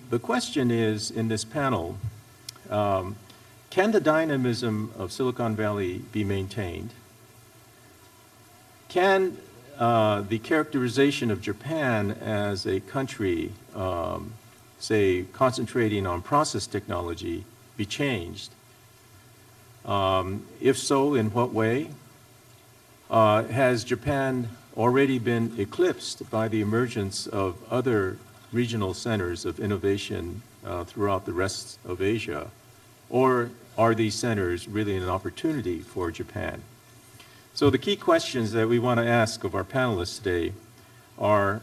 the question is, in this panel, can the dynamism of Silicon Valley be maintained? Can the characterization of Japan as a country, say, concentrating on process technology, be changed? If so, in what way? Has Japan already been eclipsed by the emergence of other regional centers of innovation throughout the rest of Asia? Or are these centers really an opportunity for Japan? So the key questions that we want to ask of our panelists today are,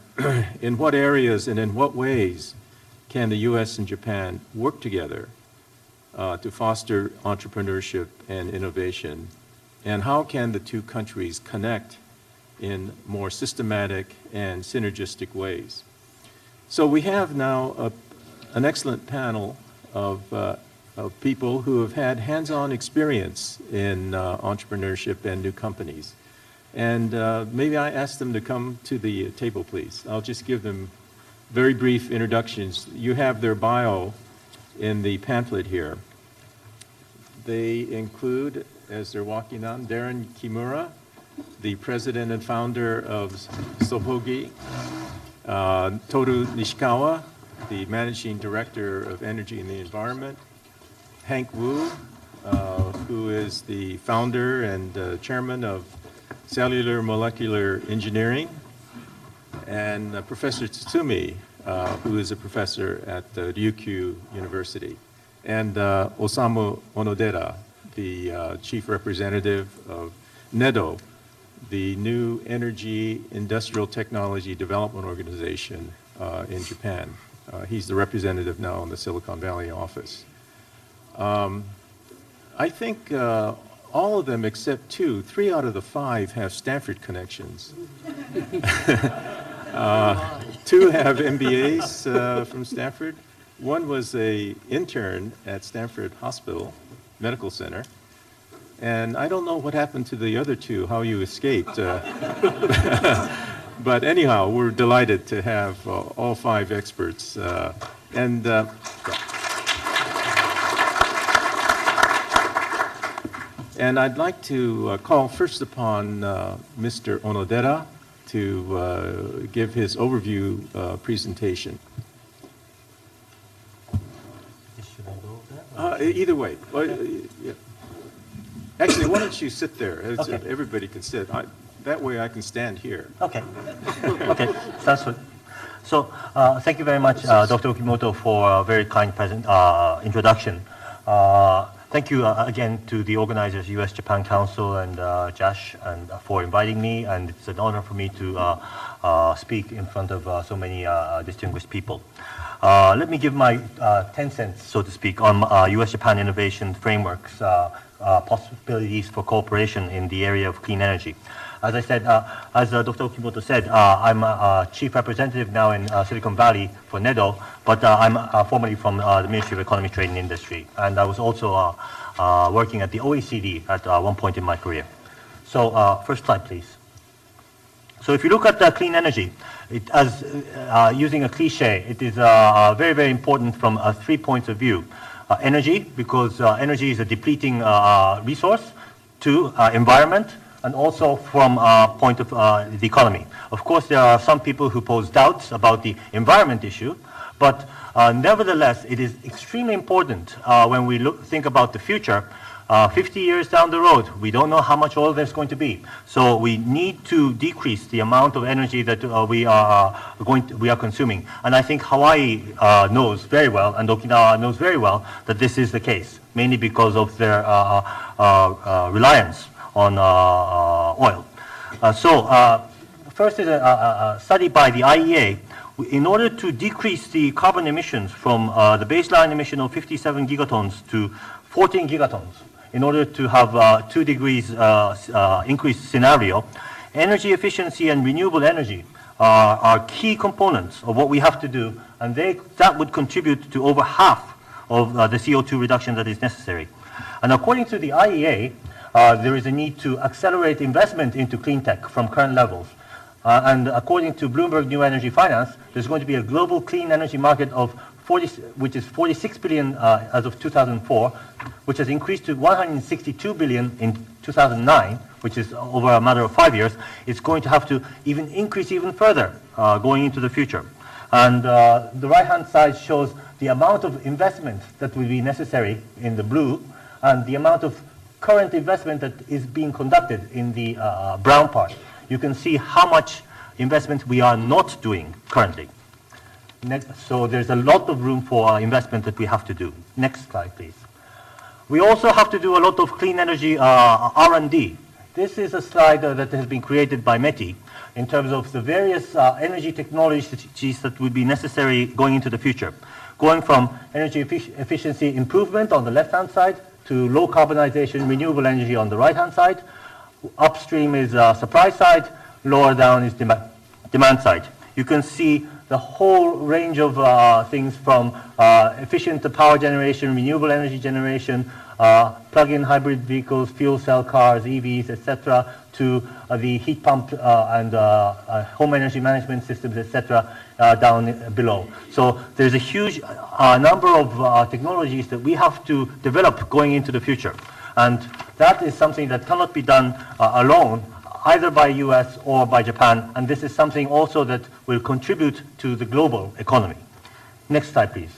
in what areas and in what ways can the U.S. and Japan work together to foster entrepreneurship and innovation? And how can the two countries connect in more systematic and synergistic ways? So we have now an excellent panel of people who have had hands-on experience in entrepreneurship and new companies. And maybe I ask them to come to the table, please. I'll just give them very brief introductions. You have their bio in the pamphlet here. They include, as they're walking on, Darren Kimura, the president and founder of Sohogi, Tohru Nishikawa, the managing director of Energy and the Environment, Hank Wu, who is the founder and chairman of Cellular Molecular Engineering, and Professor Tsutsumi, who is a professor at Ryukyus University, and Osamu Onodera, the chief representative of NEDO, the new Energy Industrial Technology Development Organization in Japan. He's the representative now in the Silicon Valley office. I think all of them except two, 3 out of the 5 have Stanford connections. 2 have MBAs from Stanford. 1 was an intern at Stanford Hospital Medical Center. And I don't know what happened to the other 2, how you escaped. But anyhow, we're delighted to have all 5 experts. And I'd like to call first upon Mr. Onodera to give his overview presentation. Should I go there? Either way. Yeah. Actually, why don't you sit there? Okay. Everybody can sit. That way I can stand here. Okay. Okay, sounds good. So thank you very much, Dr. Okimoto, for a very kind introduction. Thank you again to the organizers, U.S.-Japan Council and Josh, and for inviting me. And it's an honor for me to speak in front of so many distinguished people. Let me give my 10 cents, so to speak, on U.S.-Japan innovation frameworks, possibilities for cooperation in the area of clean energy. As I said, as Dr. Okimoto said, I'm a chief representative now in Silicon Valley for NEDO, but I'm formerly from the Ministry of Economy, Trade and Industry. And I was also working at the OECD at one point in my career. So first slide, please. So if you look at clean energy, using a cliche, it is very, very important from 3 points of view. Energy, because energy is a depleting resource. 2, environment, and also from point of the economy. Of course, there are some people who pose doubts about the environment issue, but nevertheless, it is extremely important when we think about the future. 50 years down the road, we don't know how much oil there's going to be. So we need to decrease the amount of energy that we are consuming. And I think Hawaii knows very well, and Okinawa knows very well, that this is the case, mainly because of their reliance on oil. First is a study by the IEA. In order to decrease the carbon emissions from the baseline emission of 57 gigatons to 14 gigatons, in order to have 2 degrees increase scenario, energy efficiency and renewable energy are key components of what we have to do, and that would contribute to over half of the CO2 reduction that is necessary. And according to the IEA, there is a need to accelerate investment into clean tech from current levels. And according to Bloomberg New Energy Finance, there's going to be a global clean energy market of which is 46 billion as of 2004, which has increased to 162 billion in 2009, which is over a matter of 5 years. It's going to have to even increase even further going into the future. And the right-hand side shows the amount of investment that will be necessary in the blue, and the amount of current investment that is being conducted in the brown part. You can see how much investment we are not doing currently. So there's a lot of room for investment that we have to do. Next slide, please. We also have to do a lot of clean energy R&D. This is a slide that has been created by METI in terms of the various energy technologies that would be necessary going into the future. Going from energy efficiency improvement on the left-hand side to low carbonization renewable energy on the right-hand side. Upstream is supply side, lower down is demand side. You can see the whole range of things from efficient power generation, renewable energy generation, plug-in hybrid vehicles, fuel cell cars, EVs, etc., to the heat pump and home energy management systems, etc., down below. So there's a huge number of technologies that we have to develop going into the future. And that is something that cannot be done alone, either by US or by Japan, and this is something also that will contribute to the global economy. Next slide, please.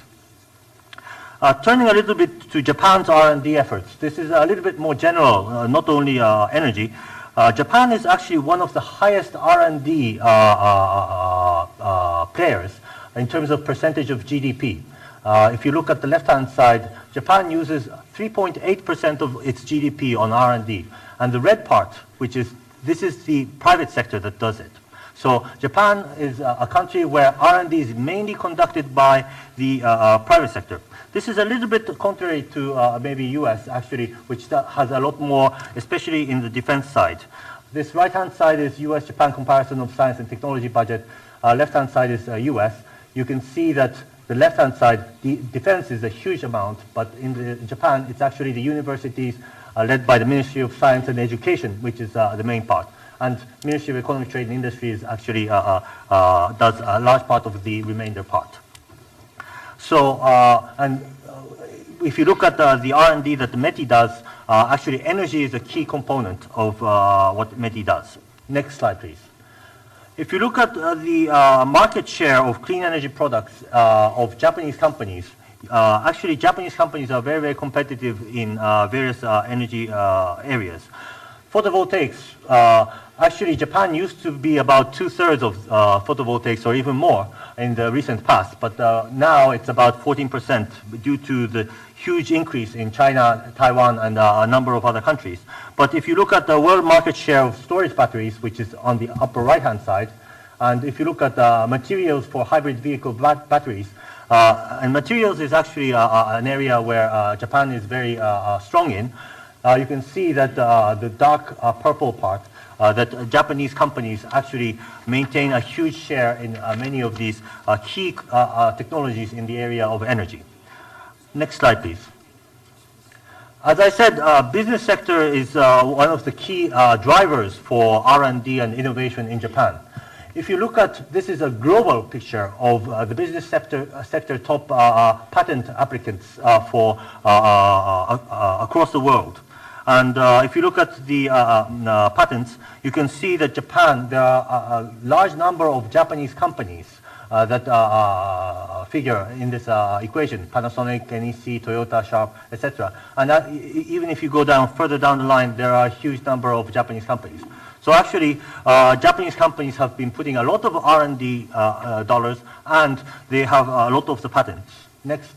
Turning a little bit to Japan's R&D efforts. This is a little bit more general, not only energy. Japan is actually one of the highest R&D players in terms of percentage of GDP. If you look at the left-hand side, Japan uses 3.8% of its GDP on R&D, and the red part, this is the private sector that does it. So Japan is a country where R&D is mainly conducted by the private sector. This is a little bit contrary to maybe US, actually, which has a lot more, especially in the defense side. This right-hand side is US-Japan comparison of science and technology budget. Left-hand side is US. You can see that the left-hand side, the defense is a huge amount, but in Japan, it's actually the universities led by the Ministry of Science and Education, which is the main part. And Ministry of Economic Trade and Industry is actually does a large part of the remainder part. So, if you look at the R&D that the METI does, actually energy is a key component of what METI does. Next slide, please. If you look at the market share of clean energy products of Japanese companies, actually Japanese companies are very, very competitive in various energy areas. Photovoltaics, actually Japan used to be about 2/3 of photovoltaics or even more in the recent past, but now it's about 14% due to the huge increase in China, Taiwan, and a number of other countries. But if you look at the world market share of storage batteries, which is on the upper right-hand side, and if you look at materials for hybrid vehicle batteries, and materials is actually an area where Japan is very strong in, you can see that the dark purple part, that Japanese companies actually maintain a huge share in many of these key technologies in the area of energy. Next slide, please. As I said, business sector is one of the key drivers for R&D and innovation in Japan. If you look at, this is a global picture of the business sector top patent applicants for across the world. And if you look at the patents, you can see that Japan, there are a large number of Japanese companies that figure in this equation: Panasonic, NEC, Toyota, Sharp, etc. And even if you go further down the line, there are a huge number of Japanese companies. So actually, Japanese companies have been putting a lot of R&D dollars, and they have a lot of the patents. Next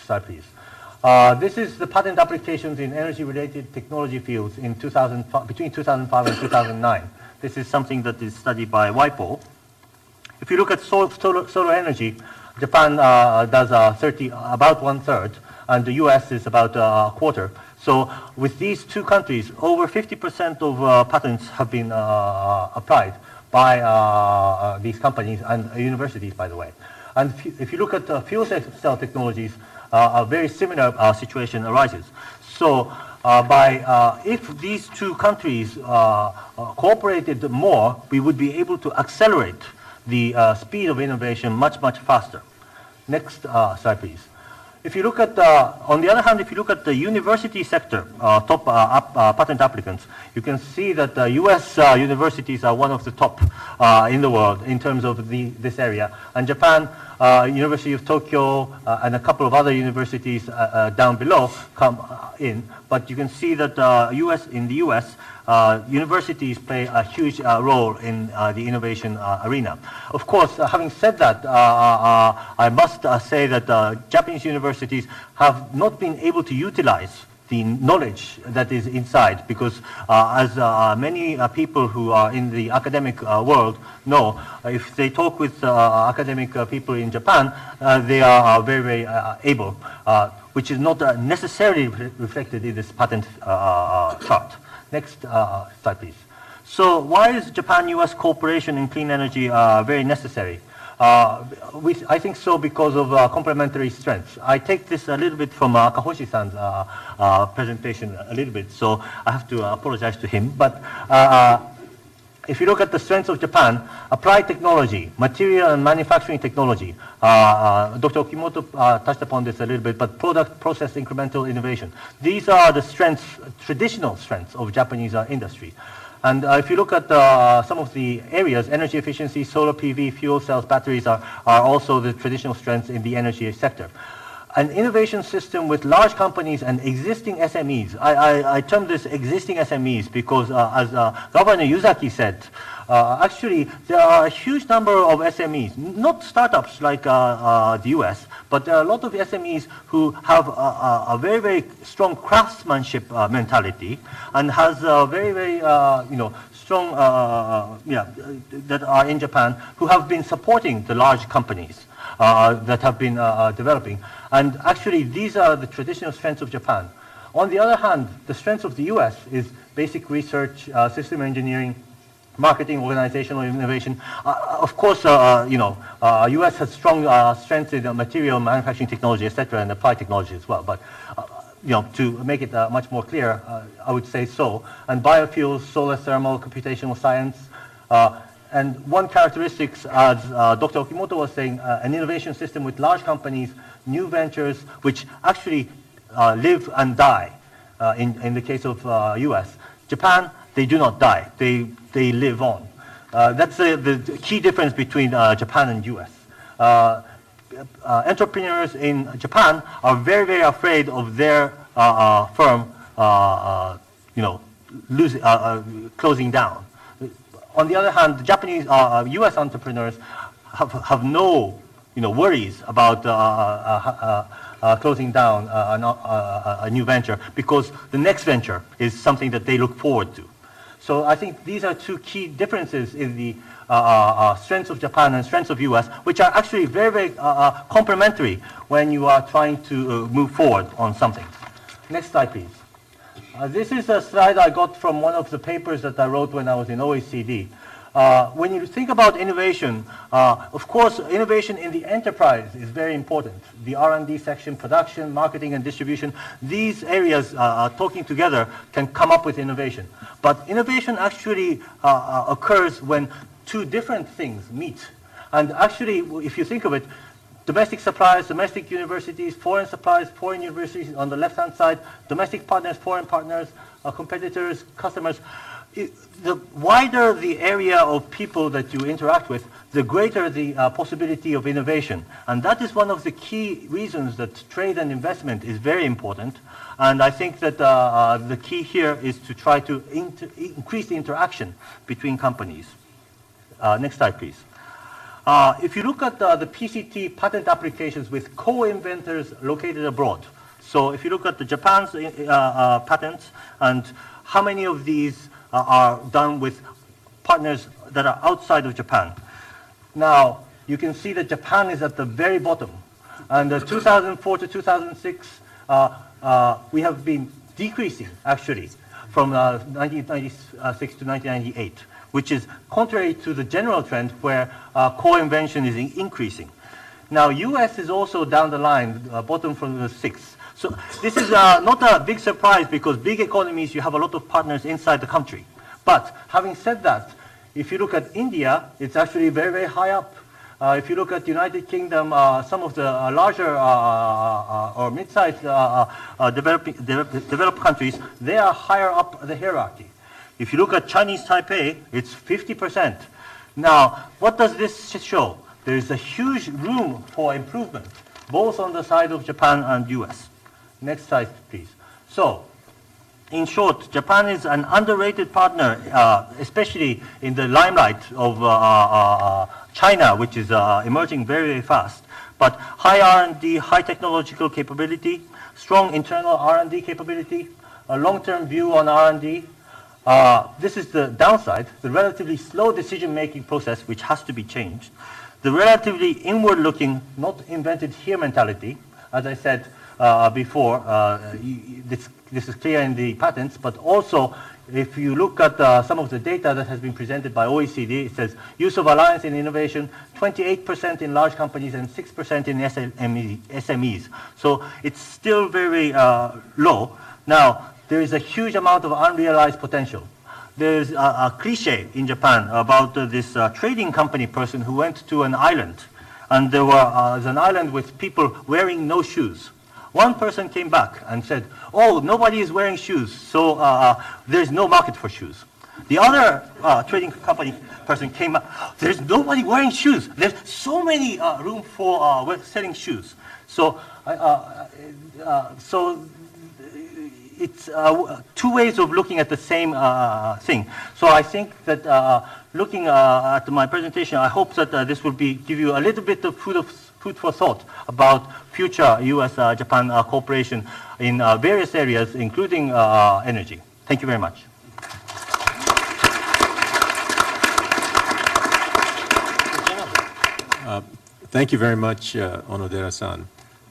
slide, please. This is the patent applications in energy-related technology fields in between 2005 and 2009. This is something that is studied by WIPO. If you look at solar energy, Japan does about 1/3, and the US is about a quarter. So with these two countries, over 50% of patents have been applied by these companies and universities, by the way. And if you look at fuel cell technologies, a very similar situation arises. So if these two countries cooperated more, we would be able to accelerate the speed of innovation much, much faster. Next slide, please. If you look at, on the other hand, if you look at the university sector, top patent applicants, you can see that US universities are one of the top in the world in terms of this area. And Japan, University of Tokyo, and a couple of other universities down below come in. But you can see that in the US, universities play a huge role in the innovation arena. Of course, having said that, I must say that Japanese universities have not been able to utilize the knowledge that is inside, because as many people who are in the academic world know, if they talk with academic people in Japan, they are very, very able, which is not necessarily reflected in this patent chart. Next slide, please. So why is Japan-US cooperation in clean energy very necessary? I think so because of complementary strengths. I take this a little bit from Kahoshi-san's presentation a little bit, so I have to apologize to him. But if you look at the strengths of Japan, applied technology, material and manufacturing technology, Dr. Okimoto touched upon this a little bit, but product, process, incremental innovation. These are the strengths, traditional strengths of Japanese industry. And if you look at some of the areas, energy efficiency, solar PV, fuel cells, batteries are also the traditional strengths in the energy sector. An innovation system with large companies and existing SMEs. I term this existing SMEs because as Governor Yuzaki said, actually there are a huge number of SMEs, not startups like the US, but there are a lot of SMEs who have a very, very strong craftsmanship mentality and has a very, very, strong, that are in Japan who have been supporting the large companies that have been developing. And actually, these are the traditional strengths of Japan. On the other hand, the strengths of the US is basic research, system engineering, marketing, organizational innovation. Of course, US has strong strengths in material manufacturing technology, etc., and applied technology as well. But to make it much more clear, I would say so. And biofuels, solar thermal, computational science. And one characteristic, as Dr. Okimoto was saying, an innovation system with large companies, new ventures, which actually live and die. In the case of US, Japan, they do not die. They live on. That's the key difference between Japan and US. Entrepreneurs in Japan are very, very afraid of their firm, closing down. On the other hand, the Japanese, U.S. entrepreneurs have no, worries about closing down a new venture, because the next venture is something that they look forward to. So I think these are two key differences in the strengths of Japan and strengths of U.S., which are actually very, very complementary when you are trying to move forward on something. Next slide, please. This is a slide I got from one of the papers that I wrote when I was in OECD. When you think about innovation, of course, innovation in the enterprise is very important. The R&D section, production, marketing, and distribution, these areas talking together can come up with innovation. But innovation actually occurs when two different things meet. And actually, if you think of it, domestic suppliers, domestic universities, foreign suppliers, foreign universities on the left-hand side, domestic partners, foreign partners, competitors, customers. The wider the area of people that you interact with, the greater the possibility of innovation. And that is one of the key reasons that trade and investment is very important. And I think that the key here is to try to increase the interaction between companies. Next slide, please. If you look at the PCT patent applications with co-inventors located abroad, so if you look at the Japan's patents and how many of these are done with partners that are outside of Japan. Now, you can see that Japan is at the very bottom. And 2004 to 2006, we have been decreasing, actually, from 1996 to 1998, which is contrary to the general trend where co-invention is increasing. Now, US is also down the line, bottom from the 6th. So this is not a big surprise, because big economies, you have a lot of partners inside the country. But having said that, if you look at India, it's actually very, very high up. If you look at the United Kingdom, some of the larger or mid-sized developed countries, they are higher up the hierarchy. If you look at Chinese Taipei, it's 50%. Now, what does this show? There is a huge room for improvement, both on the side of Japan and US. Next slide, please. So, in short, Japan is an underrated partner, especially in the limelight of China, which is emerging very, very fast. But high R&D, high technological capability, strong internal R&D capability, a long-term view on R&D. This is the downside, the relatively slow decision-making process, which has to be changed. The relatively inward-looking, not invented here mentality. As I said before, this is clear in the patents, but also if you look at some of the data that has been presented by OECD, it says use of alliance in innovation, 28% in large companies and 6% in SMEs. So it's still very low. Now, there is a huge amount of unrealized potential. There's a cliche in Japan about this trading company person who went to an island, and there was an island with people wearing no shoes. One person came back and said, oh, nobody is wearing shoes, so there's no market for shoes. The other trading company person came up, there's nobody wearing shoes. There's so many room for selling shoes. So, it's two ways of looking at the same thing. So I think that looking at my presentation, I hope that this will give you a little bit of food for thought about future U.S.-Japan cooperation in various areas, including energy. Thank you very much. Thank you very much, Onodera-san.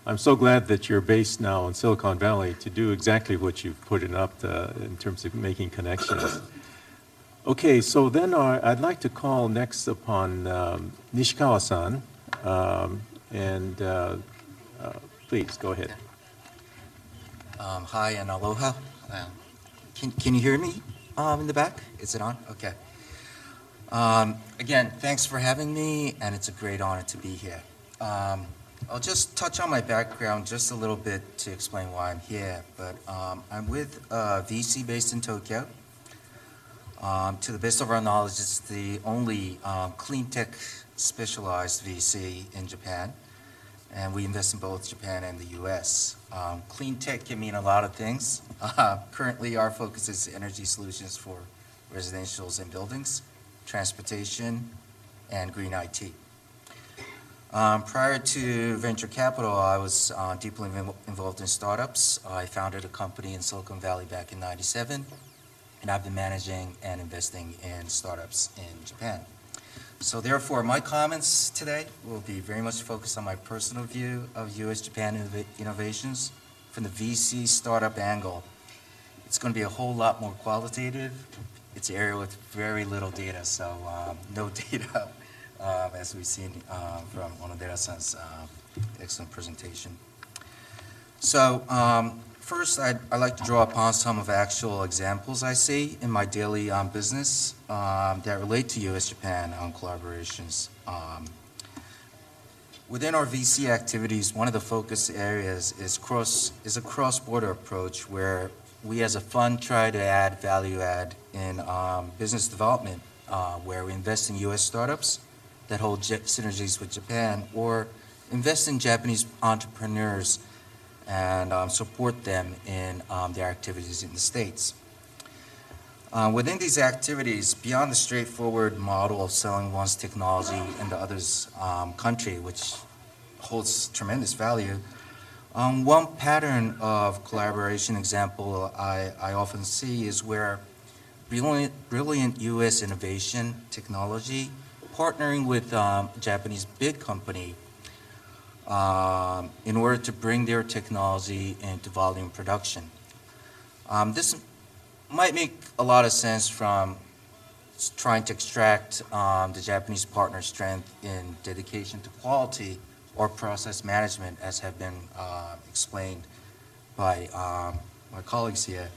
I'm so glad that you're based now in Silicon Valley to do exactly what you've put it up in terms of making connections. Okay, so then I'd like to call next upon Nishikawa-san, and please go ahead. Hi and aloha. Can you hear me in the back? Is it on? Okay. Again, thanks for having me, and it's a great honor to be here. I'll just touch on my background just a little bit to explain why I'm here, but I'm with VC based in Tokyo. To the best of our knowledge, it's the only clean tech specialized VC in Japan, and we invest in both Japan and the US. Clean tech can mean a lot of things. Currently, our focus is energy solutions for residentials and buildings, transportation, and green IT. Prior to venture capital, I was deeply involved in startups. I founded a company in Silicon Valley back in '97, and I've been managing and investing in startups in Japan. So therefore, my comments today will be very much focused on my personal view of US-Japan innovations from the VC startup angle. It's going to be a whole lot more qualitative. It's an area with very little data, so no data. As we've seen from Onodera-san's excellent presentation. So first, I'd like to draw upon some of the actual examples I see in my daily business that relate to US-Japan collaborations. Within our VC activities, one of the focus areas is a cross-border approach where we as a fund try to add value add in business development, where we invest in US startups that hold synergies with Japan, or invest in Japanese entrepreneurs and support them in their activities in the States. Within these activities, beyond the straightforward model of selling one's technology in the other's country, which holds tremendous value, one pattern of collaboration example I often see is where brilliant US innovation technology partnering with a Japanese big company in order to bring their technology into volume production. This might make a lot of sense from trying to extract the Japanese partner's strength in dedication to quality or process management, as have been explained by my colleagues here.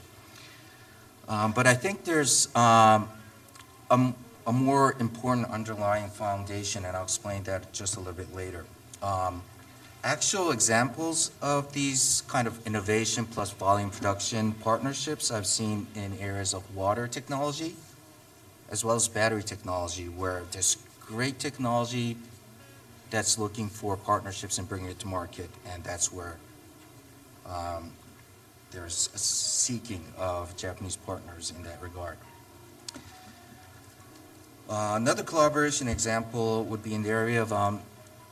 But I think there's a a more important underlying foundation, and I'll explain that just a little bit later. Actual examples of these kind of innovation plus volume production partnerships I've seen in areas of water technology, as well as battery technology, where there's great technology that's looking for partnerships and bringing it to market, and that's where there's a seeking of Japanese partners in that regard. Another collaboration example would be in the area of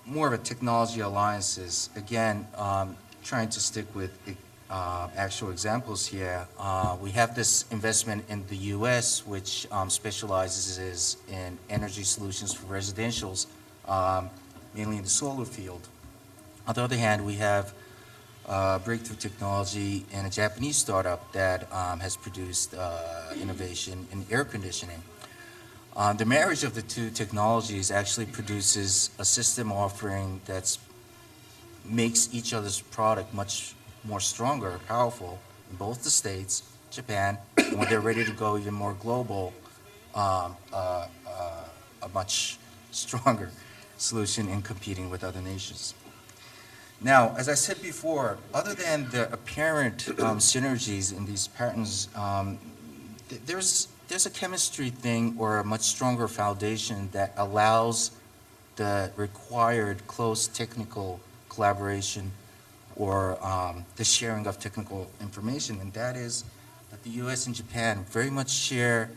more of a technology alliances. Again, trying to stick with actual examples here. We have this investment in the US, which specializes in energy solutions for residentials, mainly in the solar field. On the other hand, we have breakthrough technology in a Japanese startup that has produced innovation in air conditioning. The marriage of the two technologies actually produces a system offering that makes each other's product much more stronger, powerful in both the States, Japan, and when they're ready to go even more global, a much stronger solution in competing with other nations. Now, as I said before, other than the apparent synergies in these patterns, there's a chemistry thing or a much stronger foundation that allows the required close technical collaboration or the sharing of technical information, and that is that the US and Japan very much share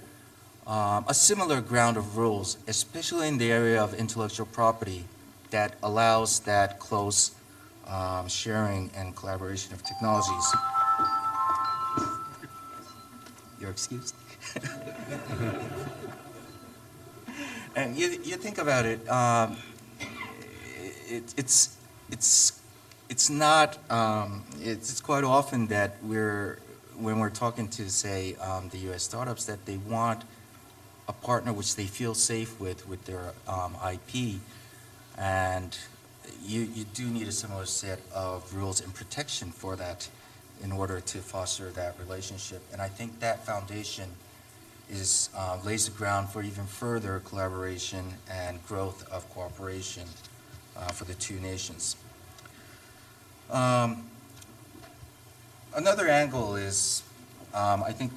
a similar ground of rules, especially in the area of intellectual property, that allows that close sharing and collaboration of technologies. You're excused. And you think about it, it's not, it's quite often that when we're talking to, say, the US startups, that they want a partner which they feel safe with their IP, and you do need a similar set of rules and protection for that in order to foster that relationship. And I think that foundation lays the ground for even further collaboration and growth of cooperation for the two nations. Another angle is, I think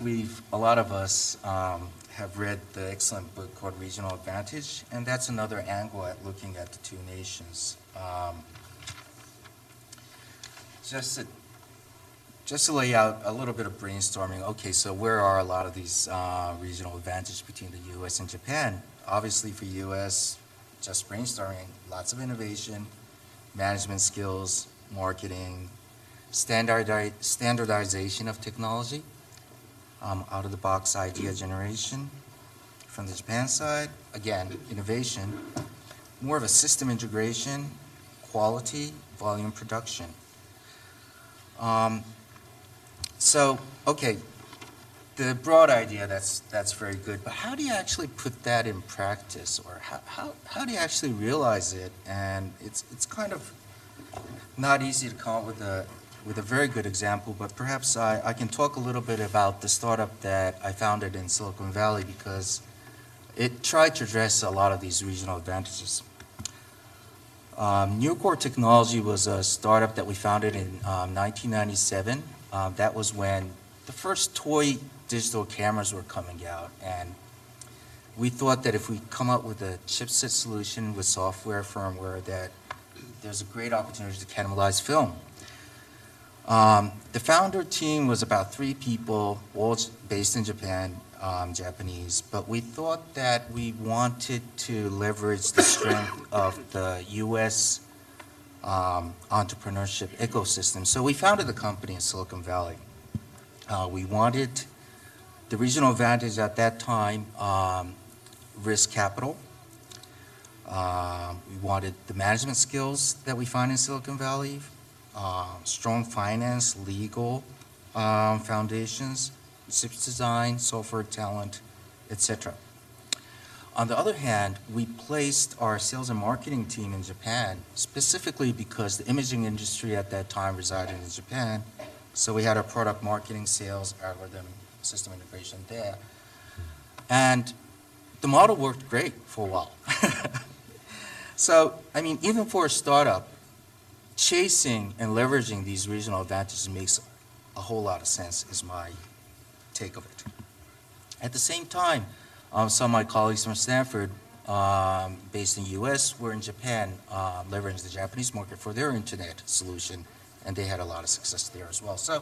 a lot of us have read the excellent book called Regional Advantage, and that's another angle at looking at the two nations. Just to lay out a little bit of brainstorming, okay, so where are a lot of these regional advantages between the US and Japan? Obviously for US, just brainstorming, lots of innovation, management skills, marketing, standardization of technology, out-of-the-box idea generation. From the Japan side, again, innovation, more of a system integration, quality, volume production. So, okay, the broad idea, that's very good, but how do you actually put that in practice, or how do you actually realize it? And it's kind of not easy to come up with a very good example, but perhaps I can talk a little bit about the startup that I founded in Silicon Valley, because it tried to address a lot of these regional advantages. Nucor Technology was a startup that we founded in 1997. That was when the first toy digital cameras were coming out, and we thought that if we come up with a chipset solution with software, firmware, that there's a great opportunity to cannibalize film. The founder team was about 3 people, all based in Japan, Japanese, but we thought that we wanted to leverage the strength of the US entrepreneurship ecosystem. So we founded the company in Silicon Valley. We wanted the regional advantage at that time, risk capital. We wanted the management skills that we find in Silicon Valley, strong finance, legal foundations, chips design, software talent, etc. On the other hand, we placed our sales and marketing team in Japan specifically because the imaging industry at that time resided in Japan. So we had our product marketing, sales, algorithm, system integration there. And the model worked great for a while. So, I mean, even for a startup, chasing and leveraging these regional advantages makes a whole lot of sense, is my take of it. At the same time, some of my colleagues from Stanford, based in the US, were in Japan, leveraging the Japanese market for their internet solution, and they had a lot of success there as well. So,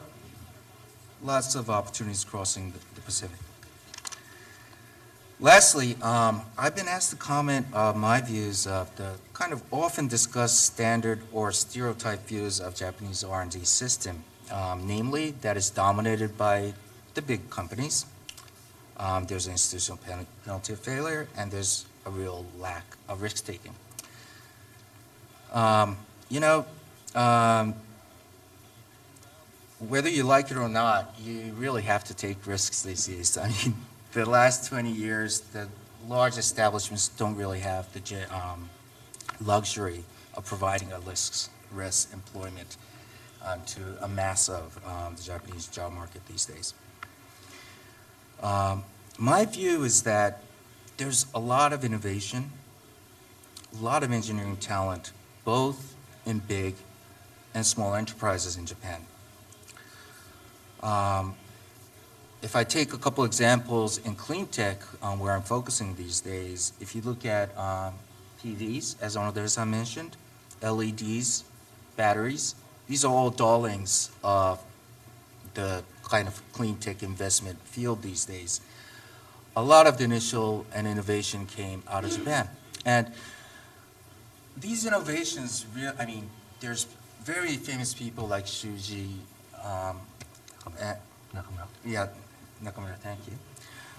lots of opportunities crossing the Pacific. Lastly, I've been asked to comment on my views of the kind of often discussed standard or stereotype views of Japanese R&D system, namely that is dominated by the big companies. There's an institutional penalty of failure, and there's a real lack of risk-taking. Whether you like it or not, you really have to take risks these days. I mean, the last 20 years, the large establishments don't really have the luxury of providing a risk employment to a mass of the Japanese job market these days. My view is that there's a lot of innovation, a lot of engineering talent, both in big and small enterprises in Japan. If I take a couple examples in clean tech, where I'm focusing these days, if you look at PVs, as Onodera mentioned, LEDs, batteries, these are all darlings of the kind of clean tech investment field these days. A lot of the initial and innovation came out of Japan. And these innovations, I mean, there's very famous people like Shuji, Nakamura, thank you.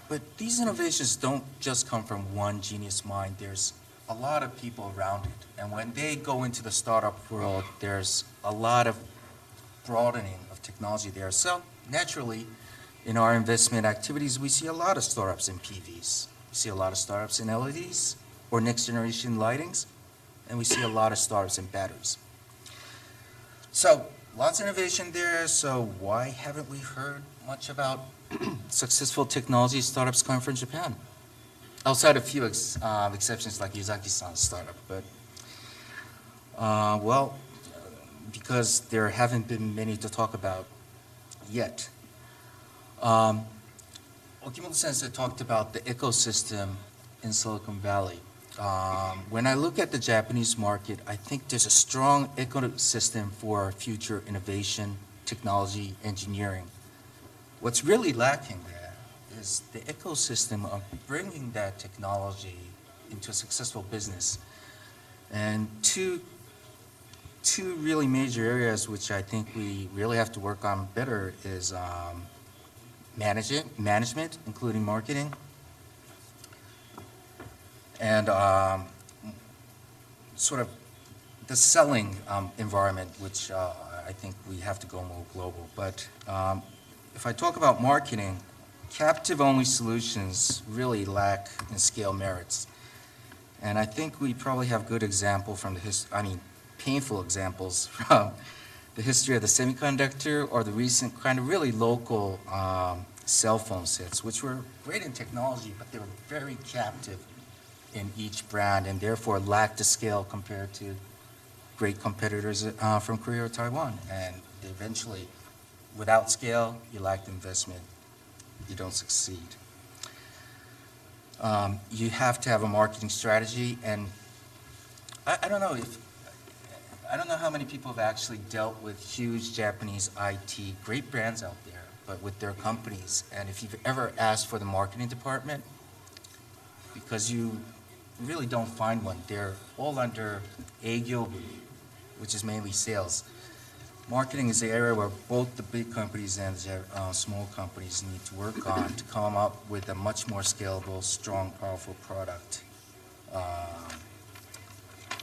But these innovations don't just come from one genius mind. There's a lot of people around it. And when they go into the startup world, there's a lot of broadening of technology there. So naturally, in our investment activities, we see a lot of startups in PVs. We see a lot of startups in LEDs or next generation lightings, and we see a lot of startups in batteries. So lots of innovation there, so why haven't we heard much about successful technology startups coming from Japan? Outside a few exceptions like Yuzaki-san's startup, but because there haven't been many to talk about yet. Okimoto-sensei talked about the ecosystem in Silicon Valley. When I look at the Japanese market, I think there's a strong ecosystem for future innovation, technology, engineering. What's really lacking there is the ecosystem of bringing that technology into a successful business. And two really major areas which I think we really have to work on better is management, including marketing, and sort of the selling environment, which I think we have to go more global. But if I talk about marketing, captive-only solutions really lack in scale merits. And I think we probably have good example from painful examples from the history of the semiconductor or the recent kind of really local cell phone sets, which were great in technology, but they were very captive in each brand and therefore lacked the scale compared to great competitors from Korea or Taiwan. And eventually, without scale, you lack investment, you don't succeed. You have to have a marketing strategy, and I don't know how many people have actually dealt with huge Japanese IT, great brands out there, but with their companies. And if you've ever asked for the marketing department, because you really don't find one, they're all under Eigyobu, which is mainly sales. Marketing is the area where both the big companies and the small companies need to work on to come up with a much more scalable, strong, powerful product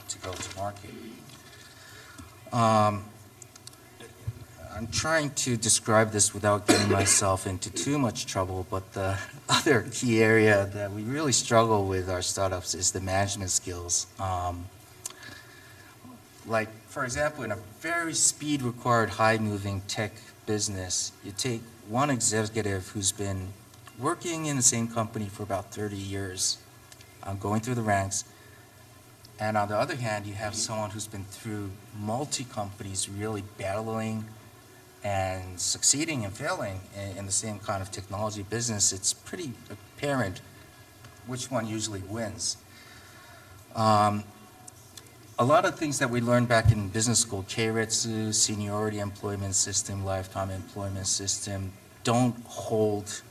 to go to market. I'm trying to describe this without getting myself into too much trouble, but the other key area that we really struggle with our startups is the management skills. Like, for example, in a very speed-required, high-moving tech business, you take one executive who's been working in the same company for about 30 years, going through the ranks. And on the other hand, you have someone who's been through multi-companies really battling and succeeding and failing in the same kind of technology business. It's pretty apparent which one usually wins. A lot of things that we learned back in business school, keiretsu, seniority employment system, lifetime employment system, don't hold,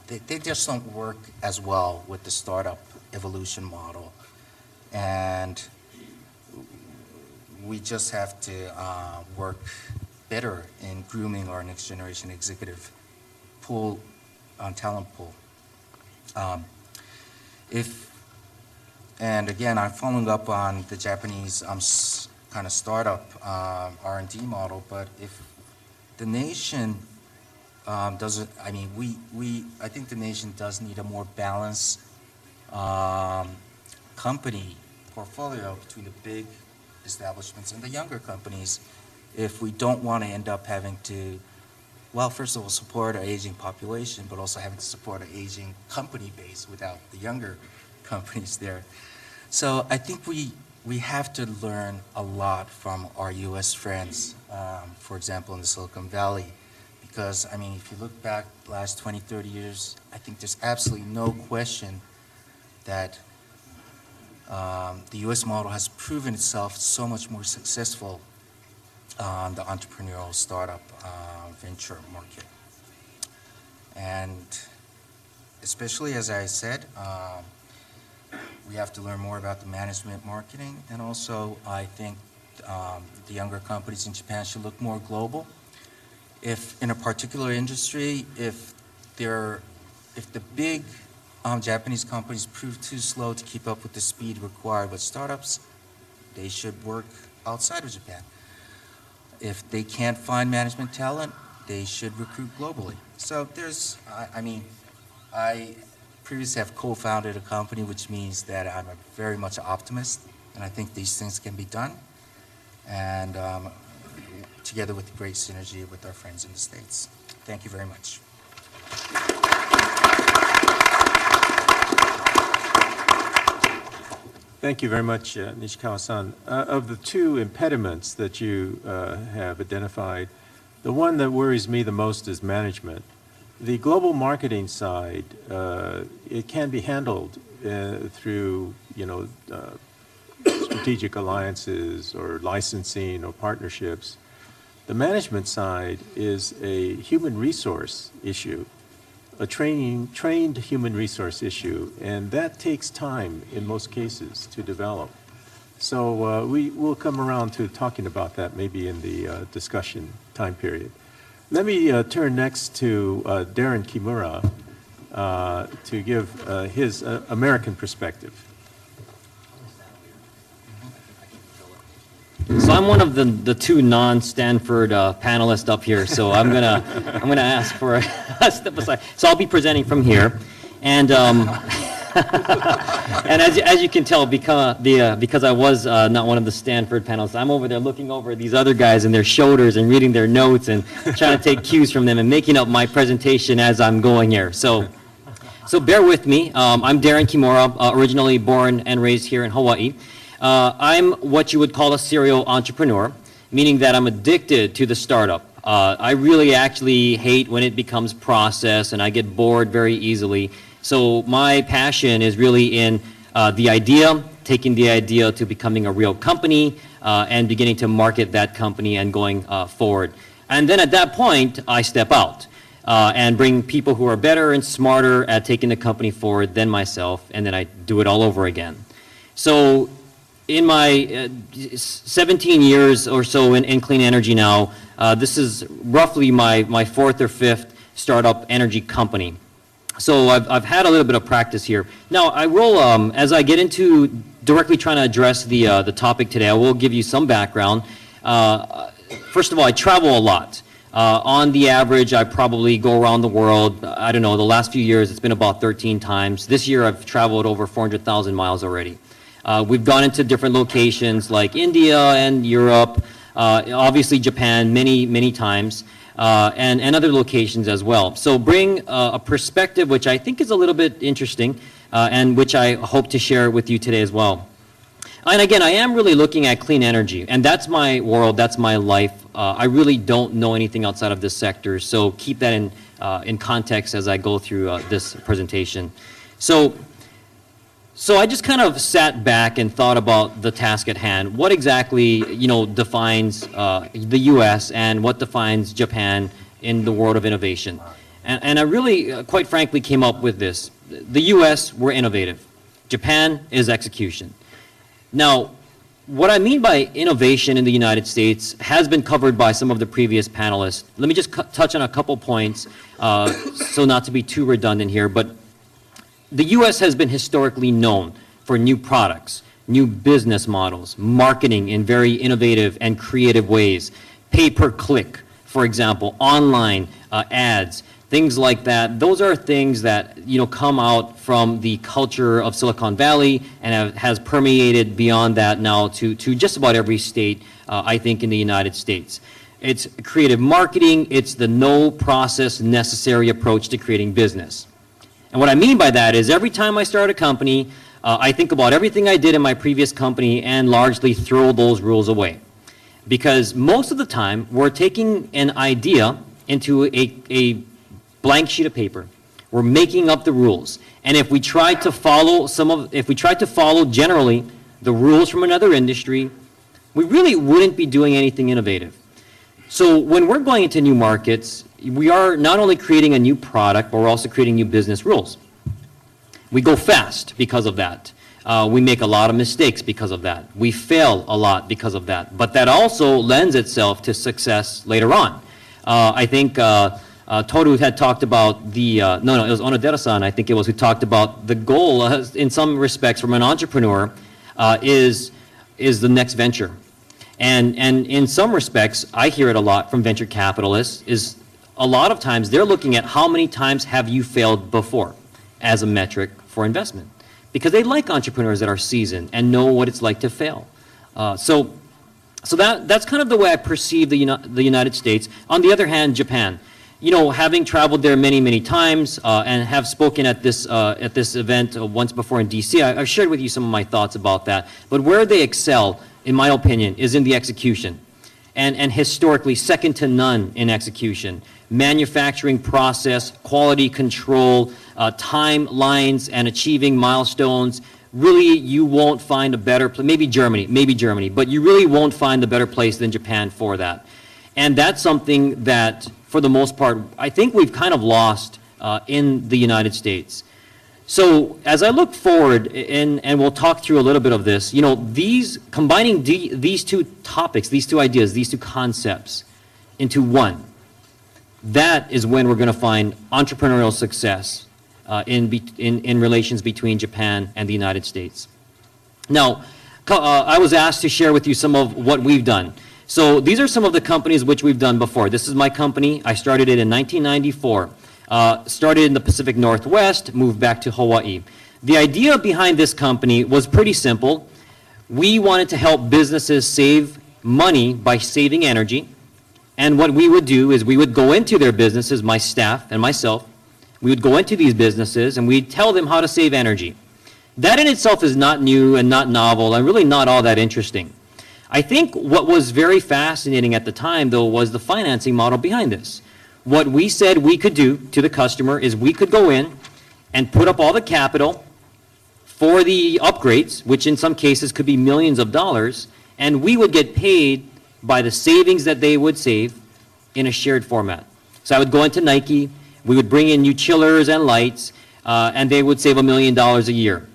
they just don't work as well with the startup evolution model. And we just have to work better in grooming our next generation executive pool, talent pool. And again, I'm following up on the Japanese kind of startup R&D model, but if the nation doesn't, I mean, I think the nation does need a more balanced company portfolio between the big establishments and the younger companies if we don't want to end up having to, well, first of all, support our aging population, but also having to support an aging company base without the younger companies there. So I think we have to learn a lot from our U.S. friends, for example, in the Silicon Valley, because, I mean, if you look back the last 20, 30 years, I think there's absolutely no question that the U.S. model has proven itself so much more successful on the entrepreneurial startup venture market. And especially, as I said, we have to learn more about the management marketing, and also I think the younger companies in Japan should look more global. If in a particular industry, if the big Japanese companies prove too slow to keep up with the speed required with startups, they should work outside of Japan. If they can't find management talent, they should recruit globally. So there's, I previously have co-founded a company, which means that I'm very much an optimist, and I think these things can be done, and together with the great synergy with our friends in the States. Thank you very much. Thank you very much, Nishikawa-san. Of the two impediments that you have identified, the one that worries me the most is management. The global marketing side, it can be handled through, strategic alliances or licensing or partnerships. The management side is a human resource issue, a trained human resource issue, and that takes time in most cases to develop. So we will come around to talking about that maybe in the discussion time period. Let me turn next to Darren Kimura to give his American perspective. So I'm one of the two non-Stanford panelists up here, so I'm gonna ask for a step aside. So I'll be presenting from here, and and as you can tell, because I was not one of the Stanford panelists, I'm over there looking over these other guys and their shoulders and reading their notes and trying to take cues from them and making up my presentation as I'm going here. So bear with me. I'm Darren Kimura, originally born and raised here in Hawaii. I'm what you would call a serial entrepreneur, meaning that I'm addicted to the startup. I really actually hate when it becomes process, and I get bored very easily. So my passion is really in the idea, taking the idea to becoming a real company, and beginning to market that company and going forward. And then at that point, I step out and bring people who are better and smarter at taking the company forward than myself, and then I do it all over again. So in my 17 years or so in clean energy now, this is roughly my fourth or fifth startup energy company. So I've had a little bit of practice here. Now I will, as I get into directly trying to address the topic today, I will give you some background. First of all, I travel a lot. On the average, I probably go around the world. I don't know, the last few years it's been about 13 times. This year I've traveled over 400,000 miles already. We've gone into different locations like India and Europe, obviously Japan many times, and other locations as well. So bring a perspective which I think is a little bit interesting. and which I hope to share with you today as well. And again, I am really looking at clean energy, and that's my world, that's my life. I really don't know anything outside of this sector, so keep that in context as I go through this presentation. So I just kind of sat back and thought about the task at hand. What exactly, defines the U.S. and what defines Japan in the world of innovation? And I really, quite frankly, came up with this. The U.S., we're innovative. Japan is execution. Now, what I mean by innovation in the United States has been covered by some of the previous panelists. Let me just touch on a couple points, so not to be too redundant here, but the U.S. has been historically known for new products, new business models, marketing in very innovative and creative ways, pay-per-click, for example, online ads, things like that. Those are things that come out from the culture of Silicon Valley and has permeated beyond that now to just about every state, I think, in the United States. It's creative marketing. It's the no process necessary approach to creating business. And what I mean by that is every time I start a company, I think about everything I did in my previous company and largely throw those rules away. Because most of the time, we're taking an idea into a blank sheet of paper. We're making up the rules. And if we try to follow generally the rules from another industry, we really wouldn't be doing anything innovative. So when we're going into new markets, we are not only creating a new product, but we're also creating new business rules. We go fast because of that. We make a lot of mistakes because of that. We fail a lot because of that. But that also lends itself to success later on. I think Tohru had talked about it was Onodera-san, I think it was, who talked about the goal, in some respects, from an entrepreneur, is the next venture. And in some respects, I hear it a lot from venture capitalists, is a lot of times they're looking at how many times have you failed before as a metric for investment. Because they like entrepreneurs that are seasoned and know what it's like to fail. So that's kind of the way I perceive the United States. On the other hand, Japan. Having traveled there many, many times and have spoken at this event once before in DC, I've shared with you some of my thoughts about that. But where they excel, in my opinion, is in the execution. And historically, second to none in execution. Manufacturing process, quality control, timelines, and achieving milestones. Really, you won't find a better place, maybe Germany, but you really won't find a better place than Japan for that. And that's something that, for the most part, I think we've kind of lost in the United States. So as I look forward, and we'll talk through a little bit of this, combining these two topics, these two ideas, these two concepts into one, that is when we're going to find entrepreneurial success in relations between Japan and the United States. Now, I was asked to share with you some of what we've done. So these are some of the companies which we've done before. This is my company. I started it in 1994. Started in the Pacific Northwest, moved back to Hawaii. The idea behind this company was pretty simple. We wanted to help businesses save money by saving energy. And what we would do is we would go into their businesses, my staff and myself. We would go into these businesses and we'd tell them how to save energy. That in itself is not new and not novel and really not all that interesting. I think what was very fascinating at the time, though, was the financing model behind this. What we said we could do to the customer is we could go in and put up all the capital for the upgrades, which in some cases could be millions of dollars, and we would get paid by the savings that they would save in a shared format. So I would go into Nike, we would bring in new chillers and lights, and they would save $1 million a year.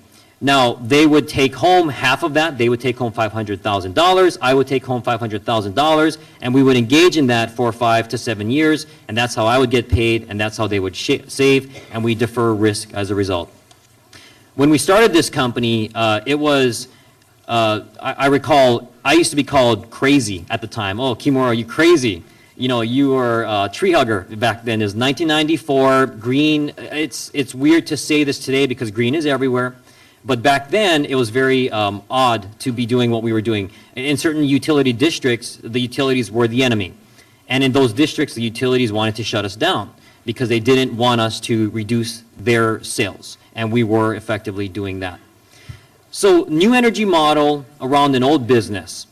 Now, they would take home half of that. They would take home $500,000. I would take home $500,000, and we would engage in that for 5 to 7 years, and that's how I would get paid, and that's how they would save, and we defer risk as a result. When we started this company, it was, I recall, I used to be called crazy at the time. Oh, Kimura, you crazy. You were a tree hugger back then. It was 1994, green. It's weird to say this today because green is everywhere. But back then, it was very odd to be doing what we were doing. In certain utility districts, the utilities were the enemy. And in those districts, the utilities wanted to shut us down because they didn't want us to reduce their sales. and we were effectively doing that. So new energy model around an old business.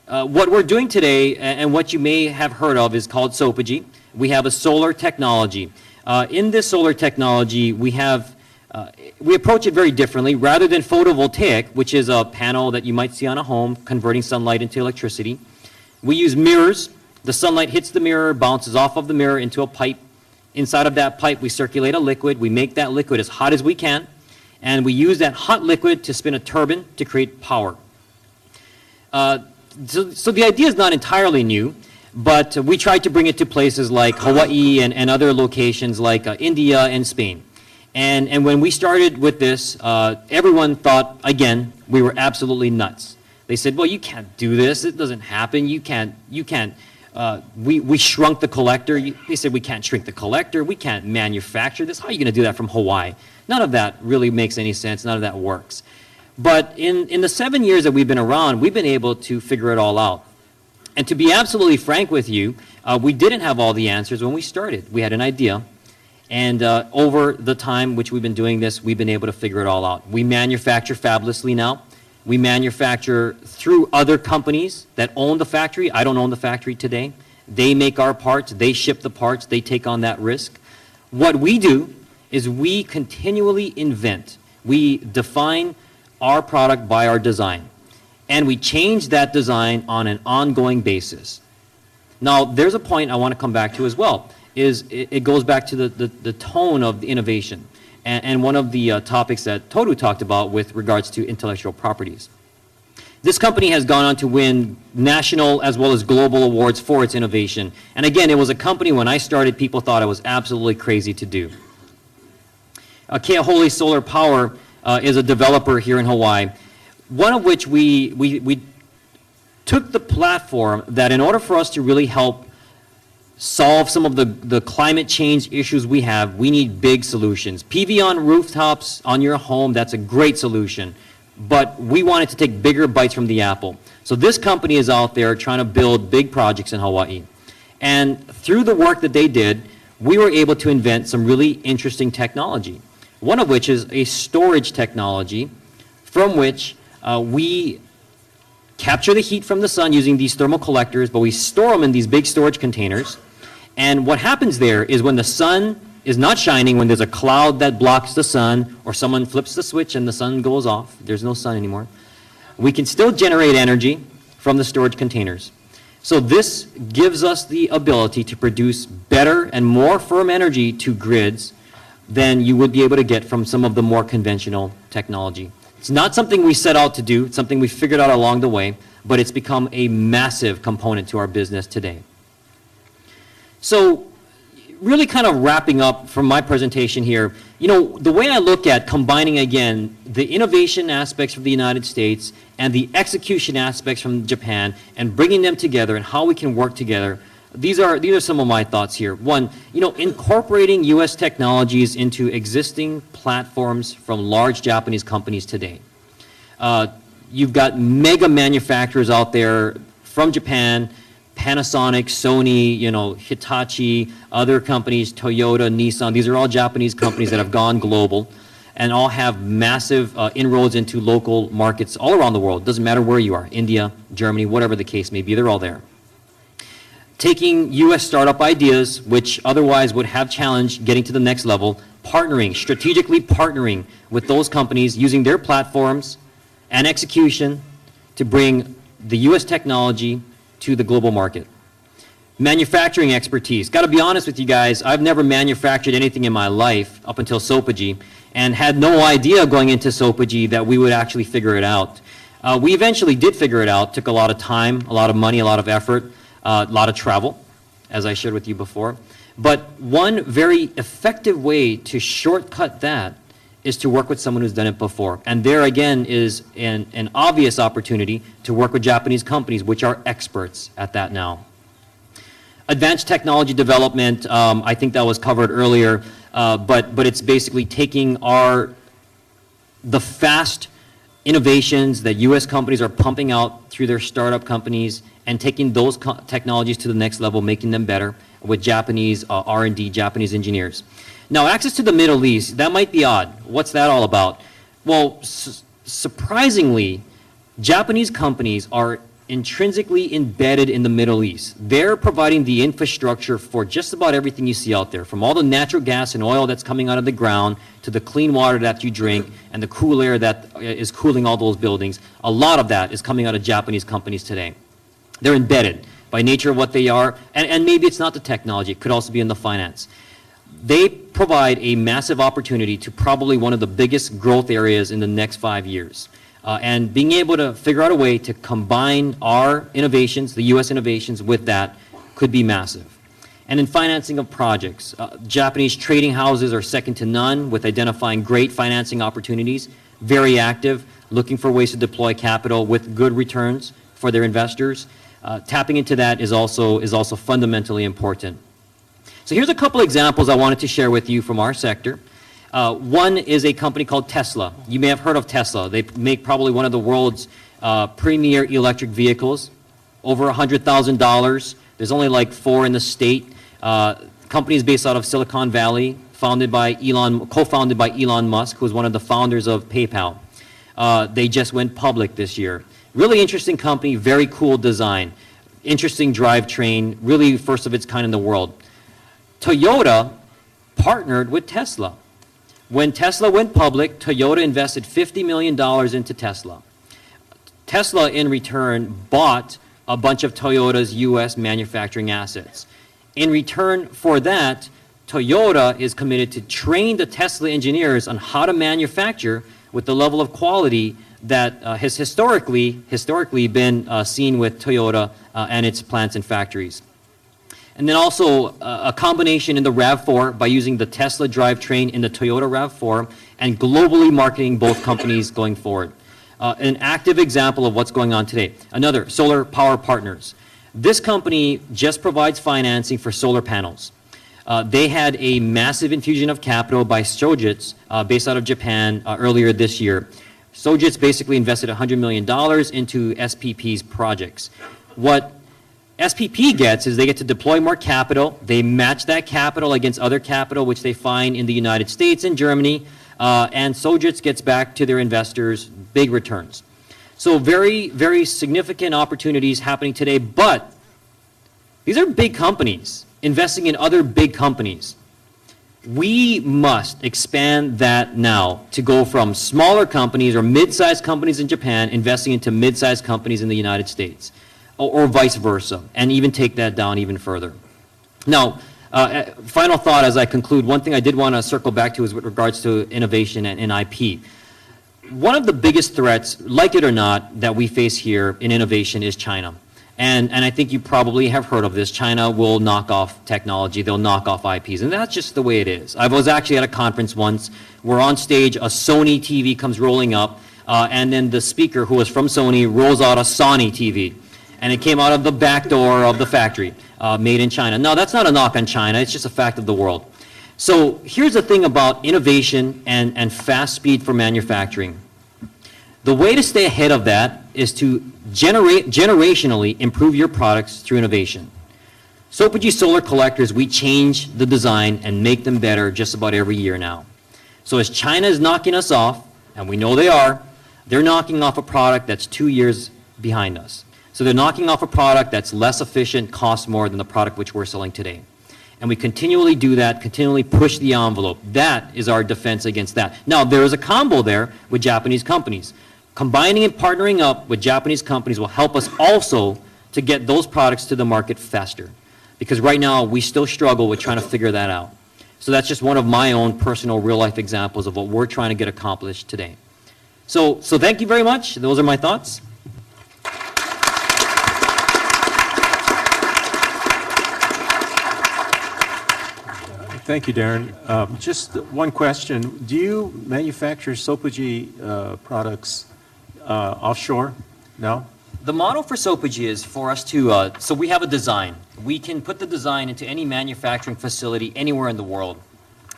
What we're doing today, and what you may have heard of, is called Sopogy. We have a solar technology. In this solar technology, we approach it very differently. Rather than photovoltaic, which is a panel that you might see on a home converting sunlight into electricity, we use mirrors. The sunlight hits the mirror, bounces off of the mirror into a pipe. Inside of that pipe, we circulate a liquid. We make that liquid as hot as we can, and we use that hot liquid to spin a turbine to create power. So the idea is not entirely new, but we tried to bring it to places like Hawaii and other locations like India and Spain. And when we started with this, everyone thought, again, we were absolutely nuts. They said, well, you can't do this. It doesn't happen. You can't. We shrunk the collector. They said, we can't shrink the collector. We can't manufacture this. How are you going to do that from Hawaii? None of that really makes any sense. None of that works. But in the 7 years that we've been around, we've been able to figure it all out. And to be absolutely frank with you, we didn't have all the answers when we started. We had an idea. And over the time which we've been doing this, we've been able to figure it all out. We manufacture fablessly now. We manufacture through other companies that own the factory. I don't own the factory today. They make our parts. They ship the parts. They take on that risk. What we do is we continually invent. We define our product by our design. And we change that design on an ongoing basis. Now, there's a point I want to come back to as well. It goes back to the tone of the innovation. And one of the topics that Tohru talked about with regards to intellectual properties. This company has gone on to win national as well as global awards for its innovation. And again, it was a company when I started, people thought it was absolutely crazy to do. Keahole Solar Power is a developer here in Hawaii, one of which we took the platform that in order for us to really help solve some of the climate change issues we have, we need big solutions. PV on rooftops on your home, that's a great solution. But we wanted to take bigger bites from the apple. So this company is out there trying to build big projects in Hawaii. And through the work that they did, we were able to invent some really interesting technology. One of which is a storage technology from which we capture the heat from the sun using these thermal collectors, but we store them in these big storage containers. And what happens there is when the sun is not shining, when there's a cloud that blocks the sun, or someone flips the switch and the sun goes off, there's no sun anymore, we can still generate energy from the storage containers. So this gives us the ability to produce better and more firm energy to grids than you would be able to get from some of the more conventional technology. It's not something we set out to do, it's something we figured out along the way, but it's become a massive component to our business today. So really kind of wrapping up from my presentation here, you know, the way I look at combining again the innovation aspects from the United States and the execution aspects from Japan and bringing them together and how we can work together, these are some of my thoughts here. One, you know, incorporating U.S. technologies into existing platforms from large Japanese companies today. You've got mega manufacturers out there from Japan, Panasonic, Sony, you know, Hitachi, other companies, Toyota, Nissan. These are all Japanese companies that have gone global and all have massive inroads into local markets all around the world. Doesn't matter where you are, India, Germany, whatever the case may be, they're all there. Taking U.S. startup ideas, which otherwise would have challenged getting to the next level, partnering, strategically partnering with those companies using their platforms and execution to bring the U.S. technology to the global market. Manufacturing expertise. Got to be honest with you guys, I've never manufactured anything in my life up until Sopogy and had no idea going into Sopogy that we would actually figure it out. We eventually did figure it out. Took a lot of time, a lot of money, a lot of effort, a lot of travel, as I shared with you before. But one very effective way to shortcut that is to work with someone who's done it before. And there again is an obvious opportunity to work with Japanese companies, which are experts at that now. Advanced technology development, I think that was covered earlier, but it's basically taking the fast innovations that U.S. companies are pumping out through their startup companies and taking those technologies to the next level, making them better with Japanese R&D, Japanese engineers. Now, access to the Middle East, that might be odd. What's that all about? Well, surprisingly, Japanese companies are intrinsically embedded in the Middle East. They're providing the infrastructure for just about everything you see out there, from all the natural gas and oil that's coming out of the ground to the clean water that you drink and the cool air that is cooling all those buildings. A lot of that is coming out of Japanese companies today. They're embedded by nature of what they are, and maybe it's not the technology, it could also be in the finance. They provide a massive opportunity to probably one of the biggest growth areas in the next 5 years. And being able to figure out a way to combine our innovations, the U.S. innovations, with that could be massive. And in financing of projects, Japanese trading houses are second to none with identifying great financing opportunities, very active, looking for ways to deploy capital with good returns for their investors. Tapping into that is also fundamentally important. So here's a couple examples I wanted to share with you from our sector. One is a company called Tesla. You may have heard of Tesla. They make probably one of the world's premier electric vehicles, over $100,000. There's only like 4 in the state. Companies based out of Silicon Valley, co-founded by Elon Musk, who's one of the founders of PayPal. They just went public this year. Really interesting company, very cool design, interesting drivetrain, really first of its kind in the world. Toyota partnered with Tesla. When Tesla went public, Toyota invested $50 million into Tesla. Tesla, in return, bought a bunch of Toyota's U.S. manufacturing assets. In return for that, Toyota is committed to train the Tesla engineers on how to manufacture with the level of quality that has historically been seen with Toyota and its plants and factories. And then also a combination in the RAV4 by using the Tesla drivetrain in the Toyota RAV4 and globally marketing both companies going forward. An active example of what's going on today. Another, Solar Power Partners. This company just provides financing for solar panels. They had a massive infusion of capital by Sojitz, based out of Japan, earlier this year. Sojitz basically invested $100 million into SPP's projects. What SPP gets is they get to deploy more capital. They match that capital against other capital, which they find in the United States and Germany, and Sojitz gets back to their investors big returns. So very, very significant opportunities happening today, but these are big companies investing in other big companies. We must expand that now to go from smaller companies or mid-sized companies in Japan investing into mid-sized companies in the United States, or vice versa, and even take that down even further. Now, final thought as I conclude, one thing I did want to circle back to is with regards to innovation and IP. One of the biggest threats, like it or not, that we face here in innovation is China. And I think you probably have heard of this. China will knock off technology. They'll knock off IPs. And that's just the way it is. I was actually at a conference once where on stage a Sony TV comes rolling up, and then the speaker, who was from Sony, rolls out a Sony TV. And it came out of the back door of the factory, made in China. No, that's not a knock on China. It's just a fact of the world. So here's the thing about innovation and fast speed for manufacturing. The way to stay ahead of that is to generationally improve your products through innovation. Sopogy solar collectors, we change the design and make them better just about every year now. So as China is knocking us off, and we know they are, they're knocking off a product that's 2 years behind us. So they're knocking off a product that's less efficient, costs more than the product which we're selling today. And we continually do that, continually push the envelope. That is our defense against that. Now, there is a combo there with Japanese companies. Combining and partnering up with Japanese companies will help us also to get those products to the market faster. Because right now, we still struggle with trying to figure that out. So that's just one of my own personal real-life examples of what we're trying to get accomplished today. So thank you very much. Those are my thoughts. Thank you, Darren. Just one question. Do you manufacture Sopogy products offshore? No? The model for Sopogy is for us to, so we have a design. We can put the design into any manufacturing facility anywhere in the world.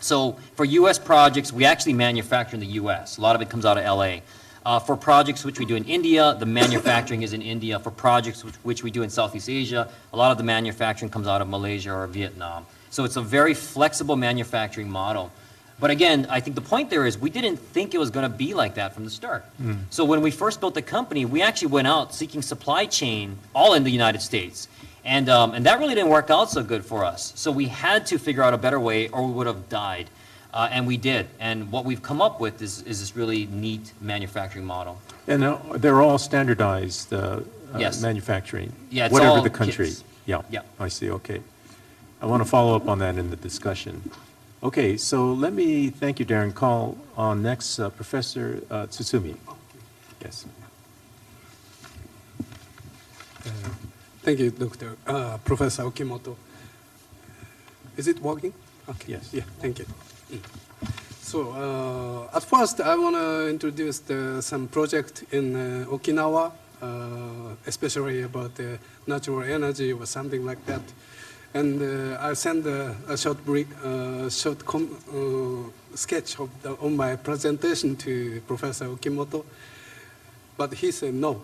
So for U.S. projects, we actually manufacture in the U.S. A lot of it comes out of L.A. For projects which we do in India, the manufacturing is in India. For projects which we do in Southeast Asia, a lot of the manufacturing comes out of Malaysia or Vietnam. So it's a very flexible manufacturing model. But again, I think the point there is we didn't think it was going to be like that from the start. So when we first built the company, we actually went out seeking supply chain all in the United States. And that really didn't work out so good for us. So we had to figure out a better way or we would have died. And we did. And what we've come up with is this really neat manufacturing model. And they're all standardized Yes. manufacturing? Yeah, it's whatever all the country? kits. Yeah, Yeah. I see, okay. I want to follow up on that in the discussion. Okay, so let me, thank you, Darren. Call on next Professor Tsutsumi. Yes. Thank you, Dr. Professor Okimoto. Is it working? Okay. Yes. Yeah, thank you. So at first, I want to introduce some project in Okinawa, especially about natural energy or something like that. And I sent a short sketch of my presentation to Professor Okimoto, but he said no.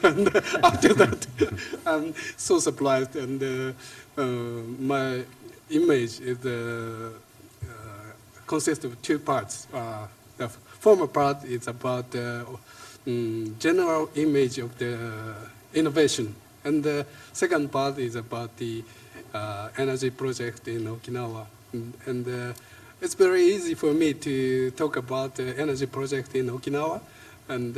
And after that, I'm so surprised, and my image is consists of two parts. The former part is about the general image of the innovation, and the second part is about the energy project in Okinawa. And it's very easy for me to talk about the energy project in Okinawa, and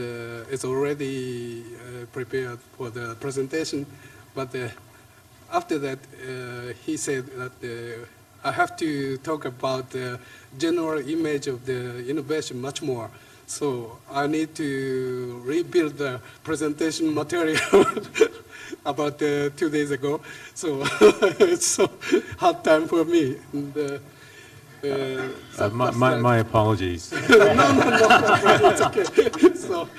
it's already prepared for the presentation. But after that, he said that I have to talk about the general image of the innovation much more. So I need to rebuild the presentation material about 2 days ago. So it's so hard time for me. And, My apologies. no, it's okay. So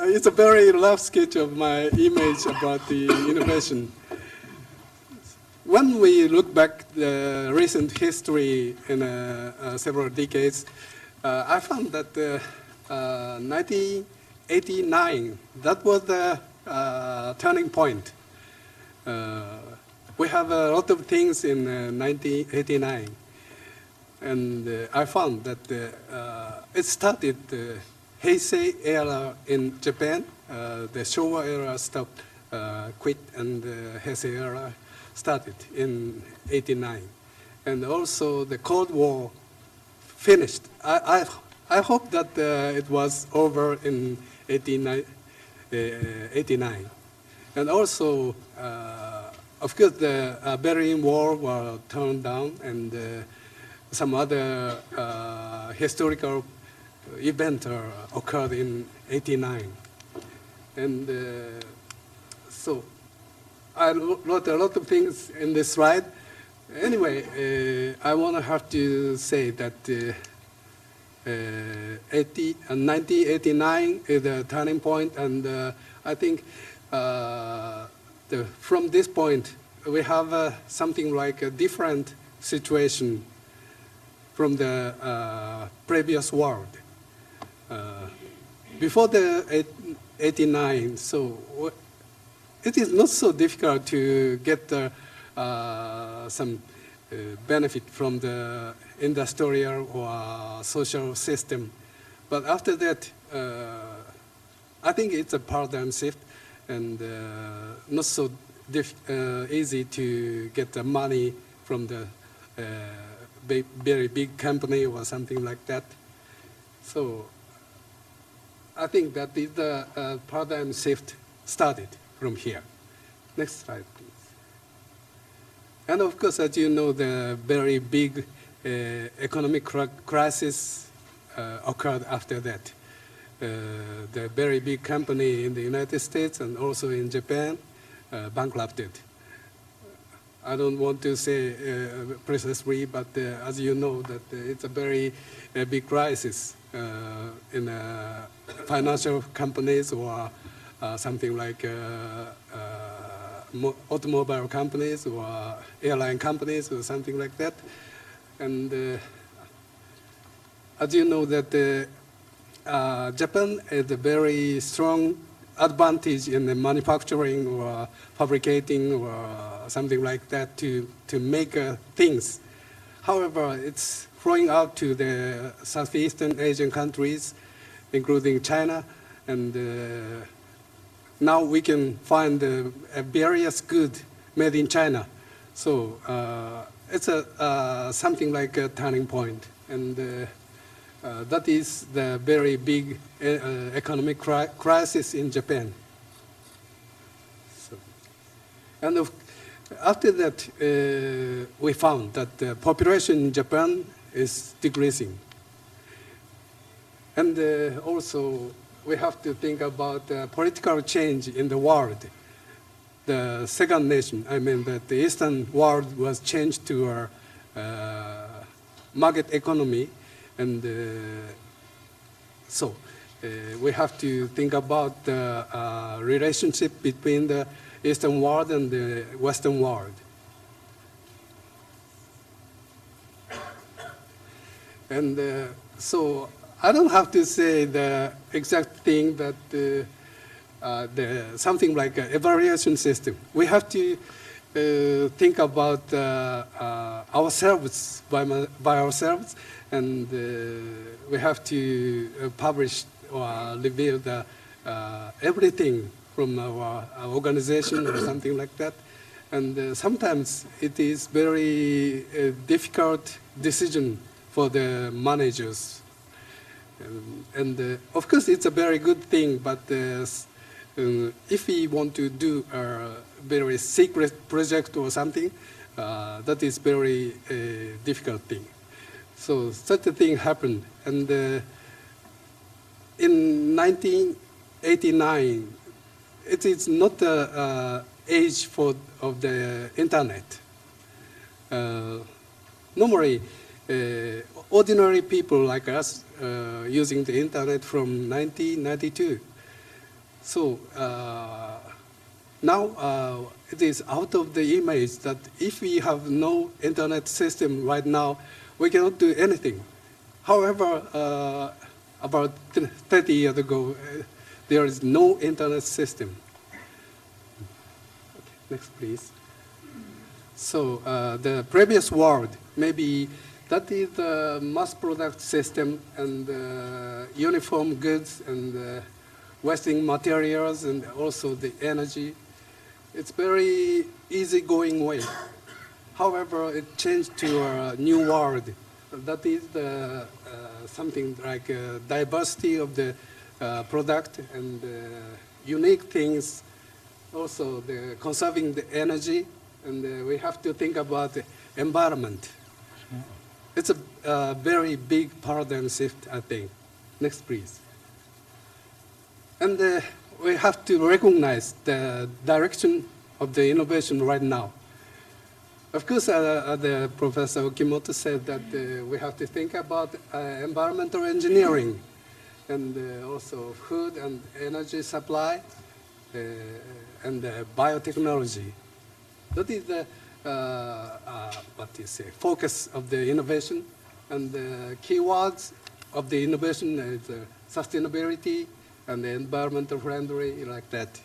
it's a very rough sketch of my image about the innovation. When we look back the recent history in several decades, I found that 1989, that was the turning point. We have a lot of things in 1989, and I found that it started the Heisei era in Japan. The Showa era stopped, quit, and the Heisei era started in 89. And also the Cold War finished. I hope that it was over in 89. And also, of course, the Berlin Wall was turned down, and some other historical event occurred in 89. And so I wrote a lot of things in this slide. Anyway, I want to have to say that 1989 is the turning point, and I think from this point we have something like a different situation from the previous world. Before the 89, so it is not so difficult to get some benefit from the industrial or social system. But after that, I think it's a paradigm shift, and not so easy to get the money from the very big company or something like that. So I think that the paradigm shift started from here. Next slide, please. And of course, as you know, the very big economic crisis occurred after that. The very big company in the United States and also in Japan bankrupted. I don't want to say precisely, but as you know, that it's a very big crisis in financial companies or something like automobile companies or airline companies or something like that. And as you know, that Japan has a very strong advantage in the manufacturing or fabricating or something like that to make things. However, it's flowing out to the Southeastern Asian countries, including China, and now we can find various goods made in China. So it's something like a turning point, and that is the very big economic crisis in Japan. So, and after that, we found that the population in Japan is decreasing. And also, we have to think about political change in the world. The second nation, I mean that the Eastern world was changed to a market economy. And so we have to think about the relationship between the Eastern world and the Western world. And so I don't have to say the exact thing that something like an evaluation system. We have to think about ourselves by ourselves, and we have to publish or reveal everything from our organization or something like that. And sometimes it is very difficult decision for the managers. And of course, it's a very good thing, but if we want to do a very secret project or something, that is very difficult thing. So such a thing happened. And in 1989, it is not the age of the internet. Normally, ordinary people like us using the internet from 1992. So now it is out of the image that if we have no internet system right now, we cannot do anything. However, about 30 years ago, there is no internet system. Okay, next, please. So the previous world, maybe that is the mass product system and uniform goods and wasting materials and also the energy. It's very easy-going way. However, it changed to a new world. That is the, something like diversity of the product and unique things. Also, the conserving the energy, and we have to think about the environment. It's a very big paradigm shift, I think. Next, please. And we have to recognize the direction of the innovation right now. Of course, the Professor Okimoto said that we have to think about environmental engineering and also food and energy supply and biotechnology. That is the focus of the innovation, and the keywords of the innovation is sustainability and environmental friendly, like that.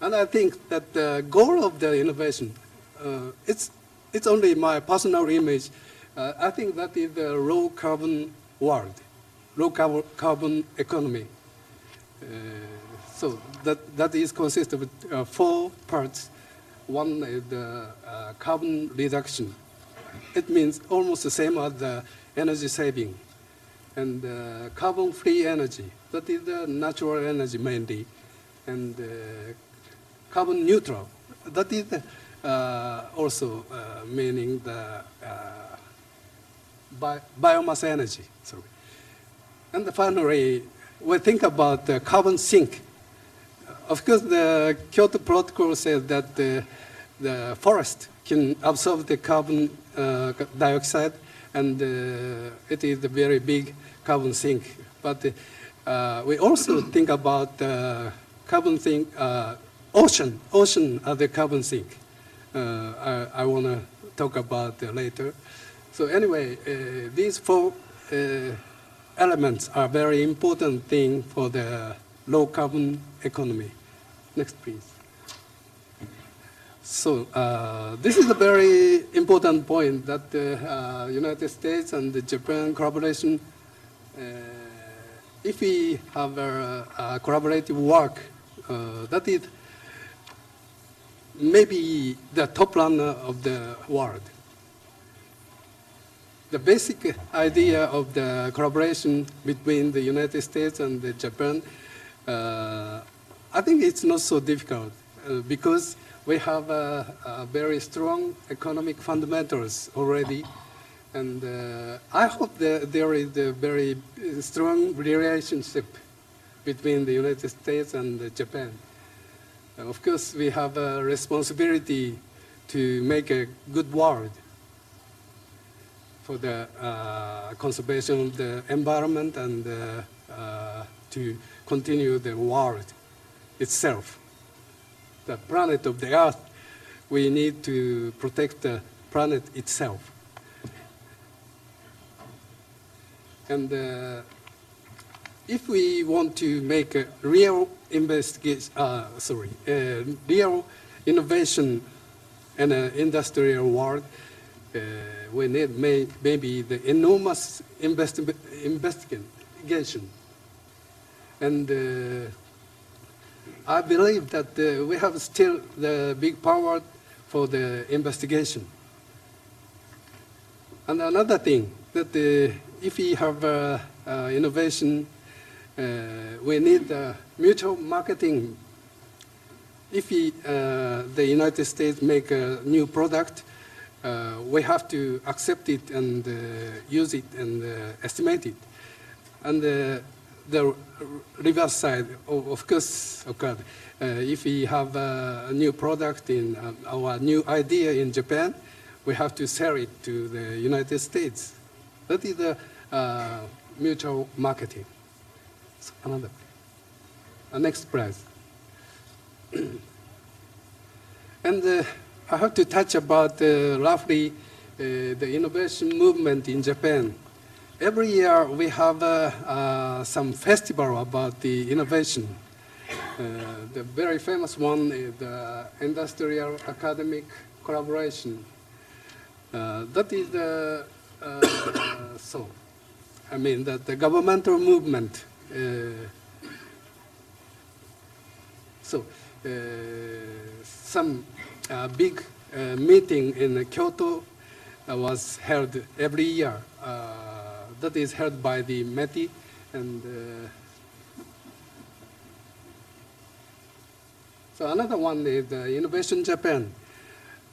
And I think that the goal of the innovation, it's only my personal image. I think that is the low carbon world, low carbon economy. So that is consist of 4 parts. One is the carbon reduction. It means almost the same as the energy saving. And carbon-free energy, that is the natural energy mainly. And carbon neutral, that is the, also meaning the biomass energy. Sorry. And finally, we think about the carbon sink. Of course, the Kyoto Protocol says that the forest can absorb the carbon dioxide, and it is a very big carbon sink. But we also think about carbon sink, ocean as the carbon sink. I want to talk about later. So anyway, these 4 elements are very important thing for the low carbon economy. Next, please. So this is a very important point that the United States and the Japan collaboration, if we have a collaborative work, that is maybe the top runner of the world. The basic idea of the collaboration between the United States and the Japan, I think it's not so difficult because we have a very strong economic fundamentals already, and I hope that there is a very strong relationship between the United States and Japan. Of course, we have a responsibility to make a good world for the conservation of the environment and to continue the world itself. The planet of the Earth, we need to protect the planet itself. And if we want to make a real real innovation in an industrial world, we need maybe the enormous investigation. And I believe that we have still the big power for the investigation. And another thing, that if we have innovation, we need mutual marketing. If the United States make a new product, we have to accept it and use it and estimate it. And the reverse side, of course, occurred. If we have a new product in our new idea in Japan, we have to sell it to the United States. That is the mutual marketing. So another. Next prize. And I have to touch about roughly the innovation movement in Japan. Every year we have some festival about the innovation. The very famous one is the Industrial Academic Collaboration. That is the, the governmental movement. Some big meeting in Kyoto was held every year. That is held by the METI, and so another one is Innovation Japan.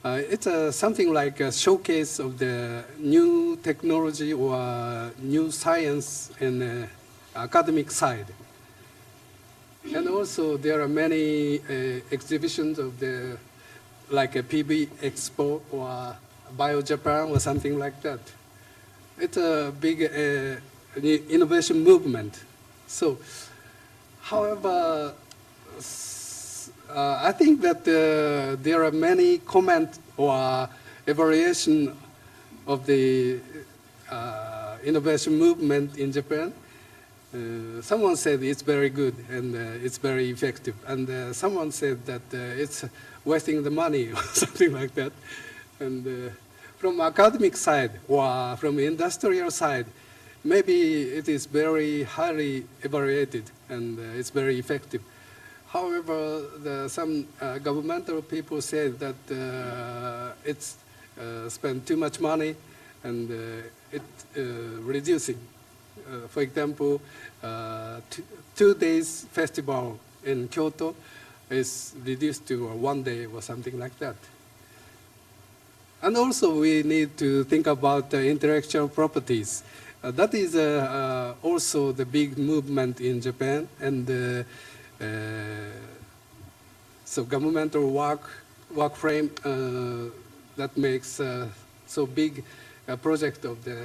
It's something like a showcase of the new technology or new science in the academic side. And also there are many exhibitions of the, like a PB Expo or Bio Japan or something like that. It's a big innovation movement. So, however, I think that there are many comments or evaluation of the innovation movement in Japan. Someone said it's very good and it's very effective, and someone said that it's wasting the money or something like that. And from academic side or from industrial side, maybe it is very highly evaluated and it's very effective. However, some governmental people say that it's spent too much money and it's reducing. For example, 2 days festival in Kyoto is reduced to 1 day or something like that. And also we need to think about intellectual properties. That is also the big movement in Japan, and so governmental work frame that makes so big a project of the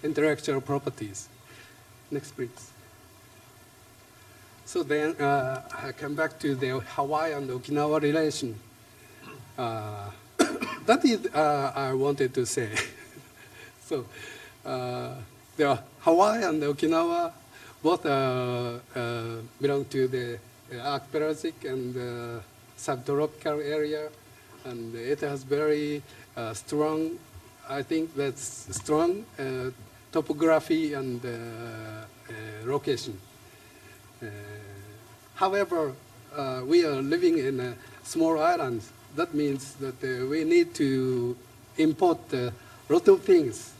intellectual properties. Next, please. So then I come back to the Hawaii and Okinawa relation. That is I wanted to say. So Hawaii and Okinawa both belong to the archipelagic and subtropical area, and it has very strong, I think that's strong topography and location. However, we are living in a small island. That means that we need to import a lot of things,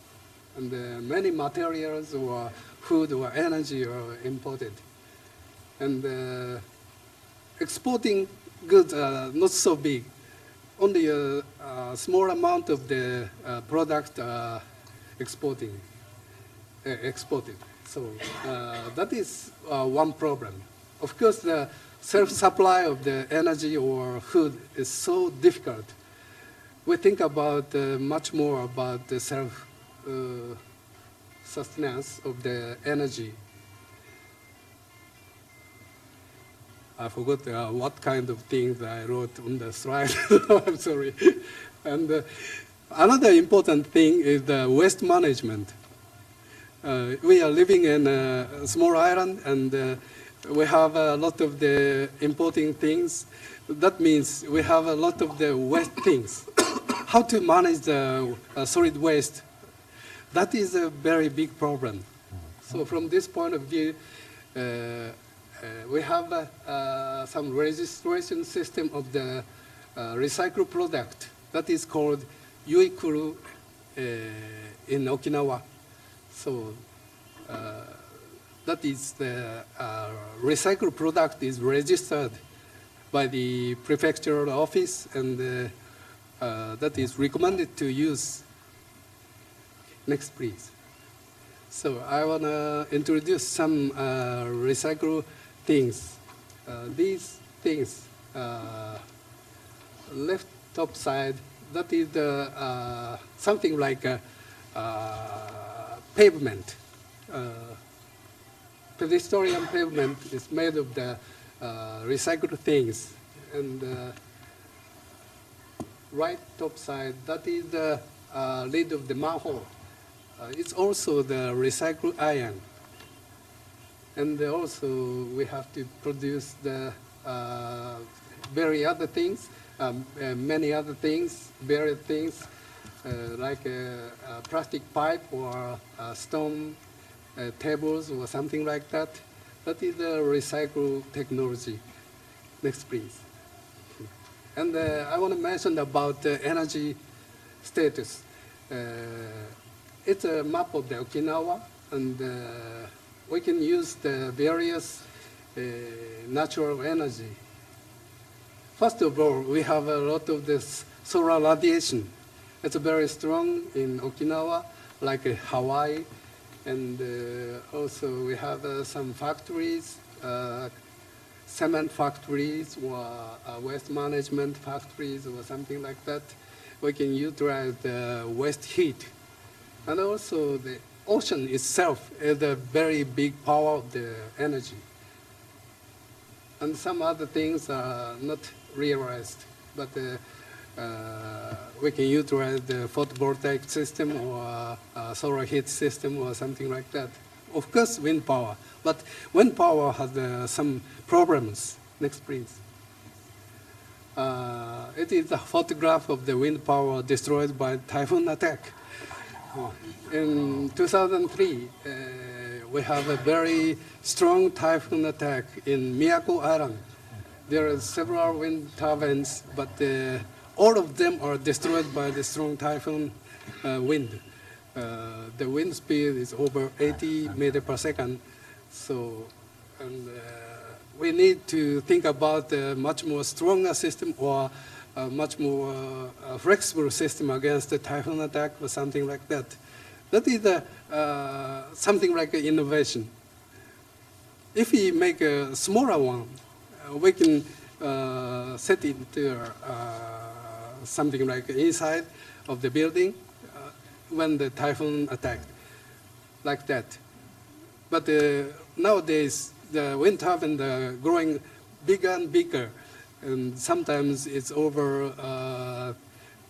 and many materials or food or energy are imported. And exporting goods are not so big. Only a small amount of the product are exported. So that is one problem. Of course, the self-supply of the energy or food is so difficult. We think about much more about the self-sustenance of the energy. I forgot what kind of things I wrote on the slide. I'm sorry. And another important thing is the waste management. We are living in a small island, and we have a lot of the importing things. That means we have a lot of the waste things. How to manage the solid waste? That is a very big problem. So from this point of view, we have some registration system of the recycled product that is called Yuikuru in Okinawa. So that is the recycled product is registered by the prefectural office, and that is recommended to use. Next, please. So I want to introduce some recycled things. These things, left top side, that is the, something like a pavement. Pedestrian pavement is made of the recycled things. And right top side, that is the lid of the manhole. It's also the recycled iron. And also we have to produce the very other things, many other things, varied things, like a plastic pipe or stone tables or something like that. That is the recycle technology. Next, please. And I want to mention about the energy status. It's a map of the Okinawa, and we can use the various natural energy. First of all, we have a lot of this solar radiation. It's very strong in Okinawa, like Hawaii, and also we have some factories, cement factories or waste management factories or something like that. We can utilize the waste heat. And also the ocean itself is a very big power of the energy. And some other things are not realized, but we can utilize the photovoltaic system or solar heat system or something like that. Of course, wind power, but wind power has some problems. Next, please. It is a photograph of the wind power destroyed by typhoon attack. In 2003, we have a very strong typhoon attack in Miyako Island. There are several wind turbines, but all of them are destroyed by the strong typhoon wind. The wind speed is over 80 meters per second. So, and we need to think about a much more stronger system or a much more flexible system against the typhoon attack or something like that. That is something like an innovation. If we make a smaller one, we can set it to something like inside of the building when the typhoon attacked, like that. But nowadays, the wind turbines are growing bigger and bigger, and sometimes it's over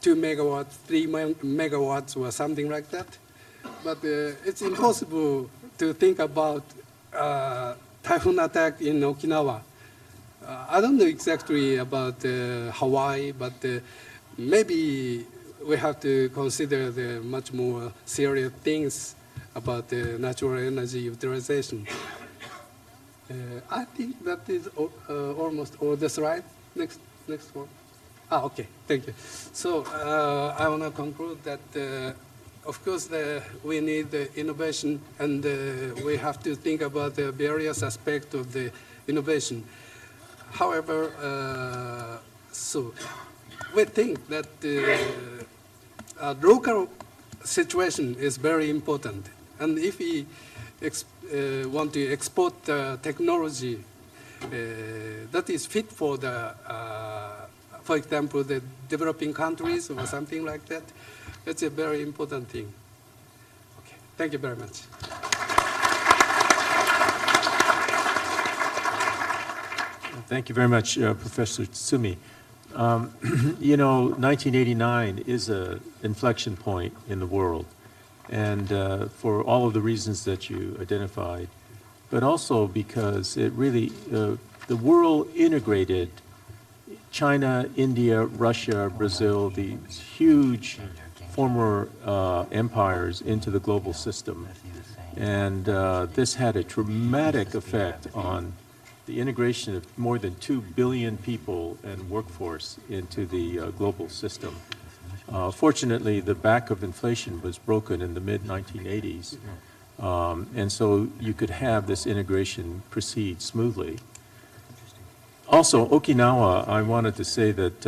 2 megawatts, 3 megawatts, or something like that. but it's impossible to think about typhoon attack in Okinawa. I don't know exactly about Hawaii, but maybe we have to consider the much more serious things about the natural energy utilization. I think that is almost all. That's right. Next one. Okay. Thank you. So I want to conclude that, of course, we need innovation, and we have to think about the various aspects of the innovation. However, so we think that local situation is very important, and if we want to export technology that is fit for the, for example, the developing countries or something like that, that's a very important thing. Okay, thank you very much. Thank you very much, Professor Tsutsumi. 1989 is an inflection point in the world, and for all of the reasons that you identified, but also because it really, the world integrated China, India, Russia, Brazil, these huge former empires into the global system. And this had a dramatic effect on the integration of more than 2 billion people and workforce into the global system. Fortunately, the back of inflation was broken in the mid-1980s, and so you could have this integration proceed smoothly. Also, Okinawa, I wanted to say that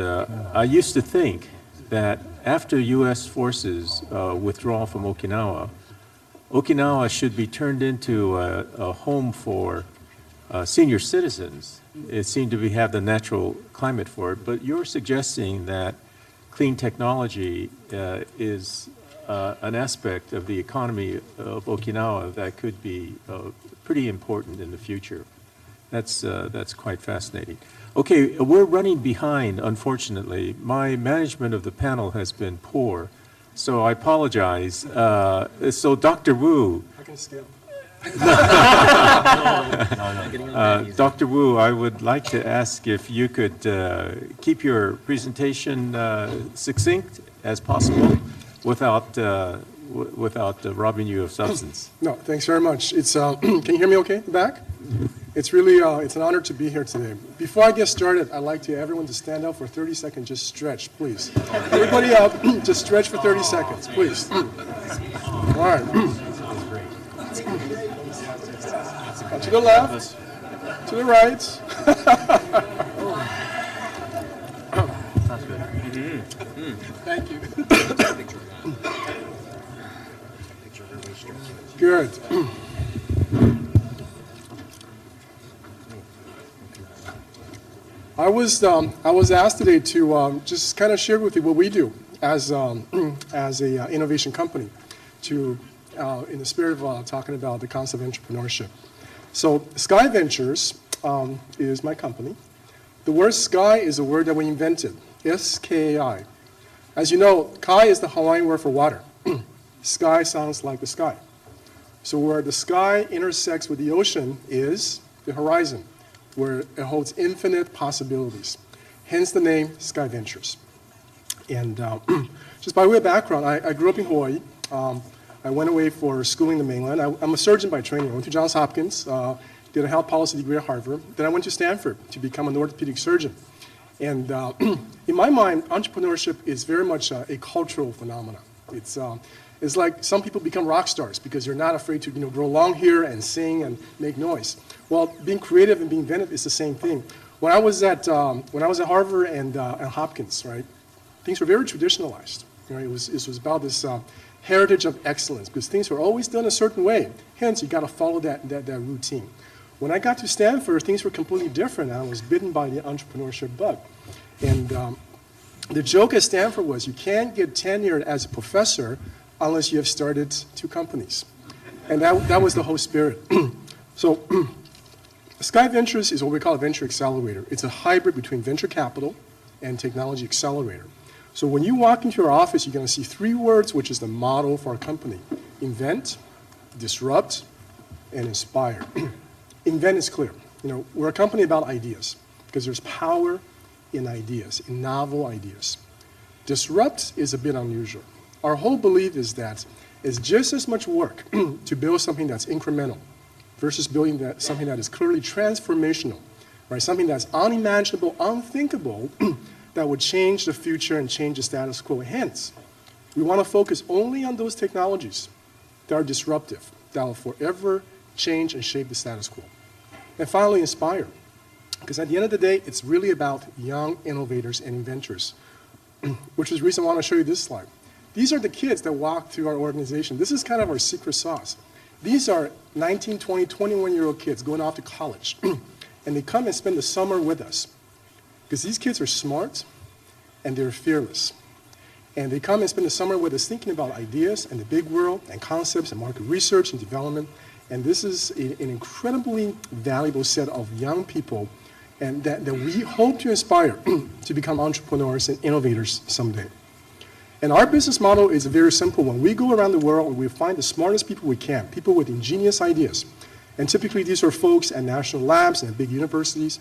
I used to think that after U.S. forces withdraw from Okinawa, Okinawa should be turned into a home for senior citizens. It seemed to have the natural climate for it, but you're suggesting that clean technology is an aspect of the economy of Okinawa that could be pretty important in the future. That's quite fascinating. Okay, we're running behind, unfortunately. My management of the panel has been poor, so I apologize. So Dr. Wu. I can skip. Dr. Wu, I would like to ask if you could keep your presentation succinct as possible without robbing you of substance. No, thanks very much. It's can you hear me okay in the back? It's really it's an honor to be here today. Before I get started, I'd like everyone to stand up for 30 seconds. Just stretch, please. Everybody up, just stretch for 30 seconds, please. All right. To the left, to the right. Sounds good. Thank you. Good. I was asked today to just kind of share with you what we do as a innovation company, in the spirit of talking about the concept of entrepreneurship. So Skai Ventures is my company. The word sky is a word that we invented, S-K-A-I. As you know, kai is the Hawaiian word for water. Sky sounds like the sky. So where the sky intersects with the ocean is the horizon, where it holds infinite possibilities. Hence the name Skai Ventures. And just by way of background, I grew up in Hawaii. I went away for schooling in the mainland. I'm a surgeon by training. I went to Johns Hopkins, did a health policy degree at Harvard. Then I went to Stanford to become an orthopedic surgeon. And in my mind, entrepreneurship is very much a cultural phenomenon. It's like some people become rock stars because you're not afraid to grow long hair and sing and make noise. Well, being creative and being inventive is the same thing. When I was at Harvard and Hopkins, right, things were very traditionalized. It was about this heritage of excellence because things were always done a certain way. Hence, you got to follow that routine. When I got to Stanford, things were completely different. I was bitten by the entrepreneurship bug. And the joke at Stanford was you can't get tenured as a professor unless you have started 2 companies. And that was the whole spirit. So Skai Ventures is what we call a venture accelerator. It's a hybrid between venture capital and technology accelerator. So when you walk into our office, you're going to see 3 words, which is the motto for our company. invent, disrupt, and inspire. Invent is clear. We're a company about ideas because there's power in ideas, in novel ideas. Disrupt is a bit unusual. Our whole belief is that it's just as much work to build something that's incremental versus building something that is clearly transformational, right? Something that's unimaginable, unthinkable, that would change the future and change the status quo. Hence, we want to focus only on those technologies that are disruptive, that will forever change and shape the status quo. And finally, inspire. Because at the end of the day, it's really about young innovators and inventors, which is the reason I want to show you this slide. These are the kids that walk through our organization. This is kind of our secret sauce. These are 19, 20, 21-year-old kids going off to college, and they come and spend the summer with us. Because these kids are smart, and they're fearless. And they come and spend the summer with us thinking about ideas and the big world and concepts and market research and development. And this is an incredibly valuable set of young people and that we hope to inspire to become entrepreneurs and innovators someday. And our business model is a very simple one. We go around the world and we find the smartest people we can, people with ingenious ideas. And typically these are folks at national labs and big universities.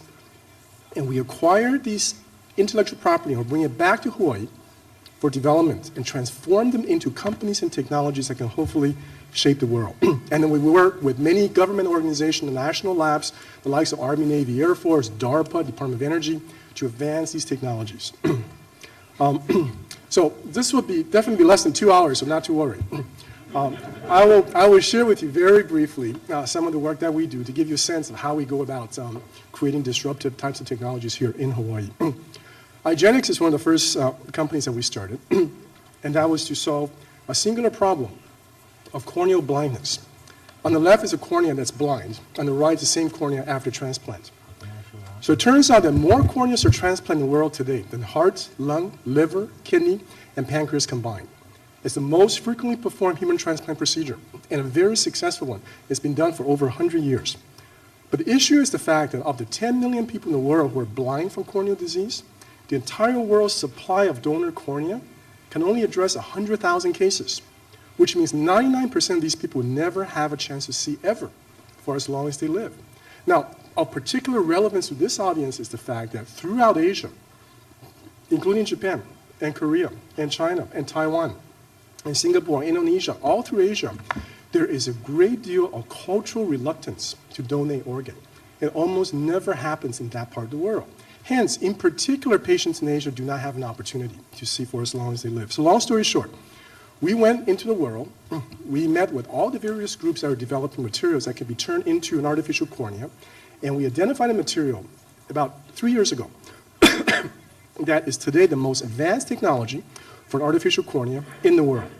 And we acquire these intellectual property or bring it back to Hawaii for development and transform them into companies and technologies that can hopefully shape the world. And then we work with many government organizations and national labs, the likes of Army, Navy, Air Force, DARPA, Department of Energy, to advance these technologies. So this will definitely be less than 2 hours, so not to worry. I will share with you very briefly some of the work that we do to give you a sense of how we go about creating disruptive types of technologies here in Hawaii. IGENIX is one of the first companies that we started, and that was to solve a singular problem of corneal blindness. On the left is a cornea that's blind. On the right is the same cornea after transplant. So it turns out that more corneas are transplanted in the world today than heart, lung, liver, kidney, and pancreas combined. It's the most frequently performed human transplant procedure, and a very successful one. It's been done for over 100 years. But the issue is the fact that of the 10 million people in the world who are blind from corneal disease, the entire world's supply of donor cornea can only address 100,000 cases, which means 99% of these people never have a chance to see ever for as long as they live. Now, of particular relevance to this audience is the fact that throughout Asia, including Japan and Korea and China and Taiwan and Singapore, Indonesia, all through Asia, there is a great deal of cultural reluctance to donate organ. It almost never happens in that part of the world. Hence, in particular, patients in Asia do not have an opportunity to see for as long as they live. So long story short, we went into the world, we met with all the various groups that are developing materials that can be turned into an artificial cornea, and we identified a material about 3 years ago that is today the most advanced technology for an artificial cornea in the world.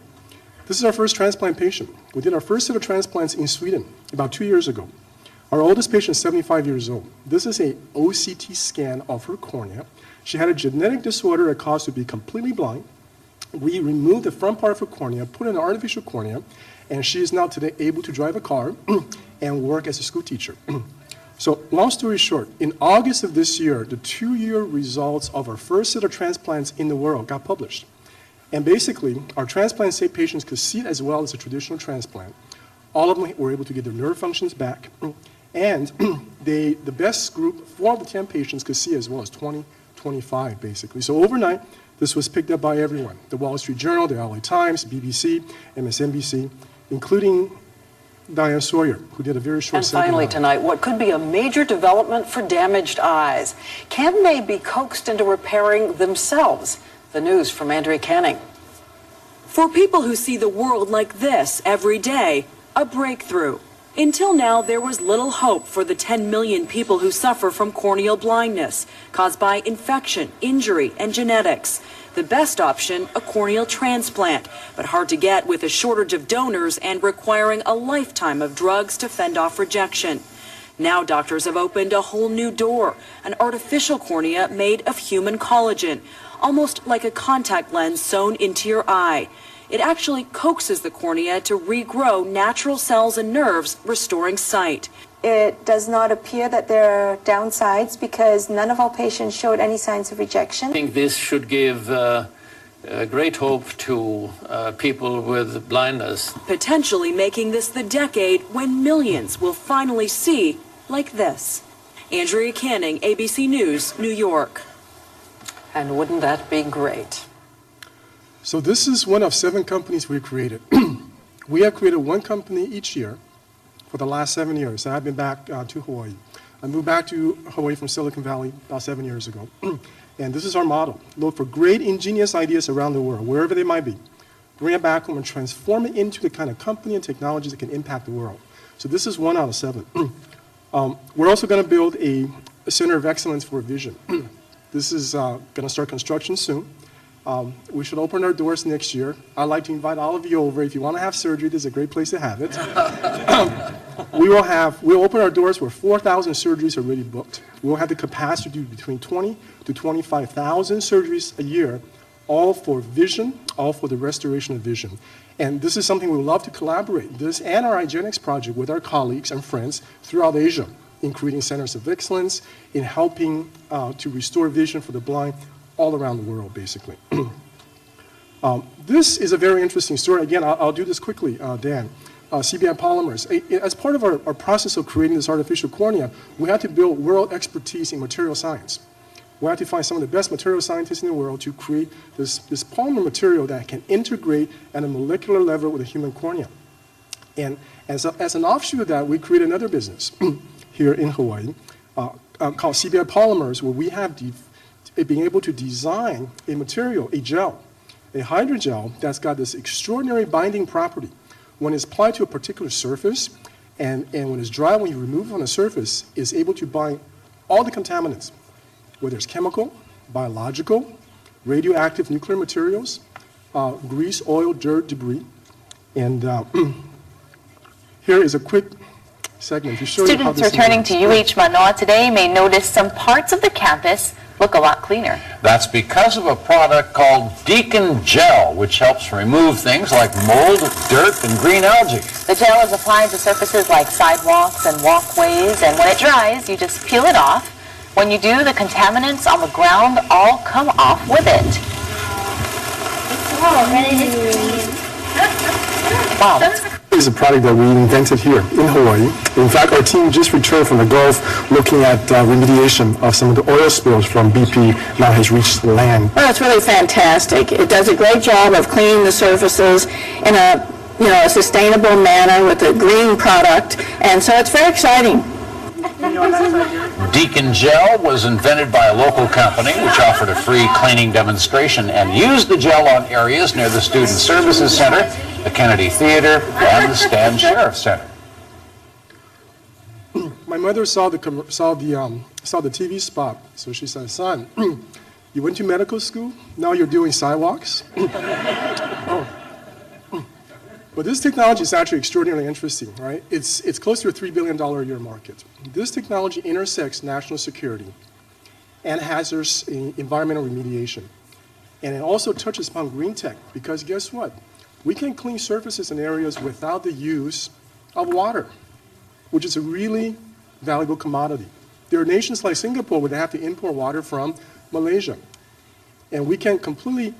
This is our first transplant patient. We did our first set of transplants in Sweden about 2 years ago. Our oldest patient is 75 years old. This is an OCT scan of her cornea. She had a genetic disorder that caused her to be completely blind. We removed the front part of her cornea, put in an artificial cornea, and she is now today able to drive a car and work as a school teacher. So long story short, in August of this year, the 2-year results of our first set of transplants in the world got published. And basically, our transplant saved patients could see it as well as a traditional transplant. All of them were able to get their nerve functions back. And the best group, 4 of the 10 patients could see as well as 20, 25 basically. So overnight, this was picked up by everyone. The Wall Street Journal, the LA Times, BBC, MSNBC, including Diane Sawyer, who did a very short segment. And finally tonight, what could be a major development for damaged eyes. Can they be coaxed into repairing themselves? The news from Andrea Canning. For people who see the world like this every day, a breakthrough. Until now, there was little hope for the 10 million people who suffer from corneal blindness caused by infection, injury, and genetics. The best option, a corneal transplant, but hard to get with a shortage of donors and requiring a lifetime of drugs to fend off rejection. Now doctors have opened a whole new door, an artificial cornea made of human collagen, almost like a contact lens sewn into your eye. It actually coaxes the cornea to regrow natural cells and nerves, restoring sight. It does not appear that there are downsides because none of our patients showed any signs of rejection. I think this should give great hope to people with blindness. Potentially making this the decade when millions will finally see like this. Andrea Canning, ABC News, New York. And wouldn't that be great? So this is one of 7 companies we created. We have created one company each year for the last 7 years. And I've been back to Hawaii. I moved back to Hawaii from Silicon Valley about 7 years ago. And this is our model. Look for great, ingenious ideas around the world, wherever they might be. Bring it back home and transform it into the kind of company and technologies that can impact the world. So this is 1 out of 7. We're also going to build a center of excellence for vision. This is going to start construction soon. We should open our doors next year. I'd like to invite all of you over. If you want to have surgery, this is a great place to have it. We'll open our doors where 4,000 surgeries are already booked. We'll have the capacity to do between 20 to 25,000 surgeries a year, all for vision, all for the restoration of vision. And this is something we would love to collaborate, this and our iGenix project, with our colleagues and friends throughout Asia in creating centers of excellence, in helping to restore vision for the blind all around the world, basically. This is a very interesting story. Again, I'll do this quickly, Dan. CBI polymers. As part of our process of creating this artificial cornea, we had to build world expertise in material science. We had to find some of the best material scientists in the world to create this polymer material that can integrate at a molecular level with a human cornea. And as an offshoot of that, we created another business here in Hawaii called CBI Polymers, where we have being able to design a material, a gel, a hydrogel that's got this extraordinary binding property. When it's applied to a particular surface, and when it's dry, when you remove it on the surface, is able to bind all the contaminants, whether it's chemical, biological, radioactive nuclear materials, grease, oil, dirt, debris. And here is a quick segment to show you how this Students returning to UH Manoa today may notice some parts of the campus look a lot cleaner. That's because of a product called Deacon Gel, which helps remove things like mold, dirt, and green algae. The gel is applied to surfaces like sidewalks and walkways, and when it dries, you just peel it off. When you do, the contaminants on the ground all come off with it. Wow. This is a product that we invented here in Hawaii. In fact, our team just returned from the Gulf looking at remediation of some of the oil spills from BP now has reached the land. Well, it's really fantastic. It does a great job of cleaning the surfaces in a sustainable manner with a green product, and so it's very exciting. Deacon Gel was invented by a local company which offered a free cleaning demonstration and used the gel on areas near the Student Services Center, the Kennedy Theater, and the Stan Sheriff Center. My mother saw the TV spot, so she said, "Son, you went to medical school, now you're doing sidewalks?" But this technology is actually extraordinarily interesting, right? It's close to a $3 billion a year market. This technology intersects national security and hazardous environmental remediation. And it also touches upon green tech, because guess what? We can clean surfaces in areas without the use of water, which is a really valuable commodity. There are nations like Singapore where they have to import water from Malaysia. And we can completely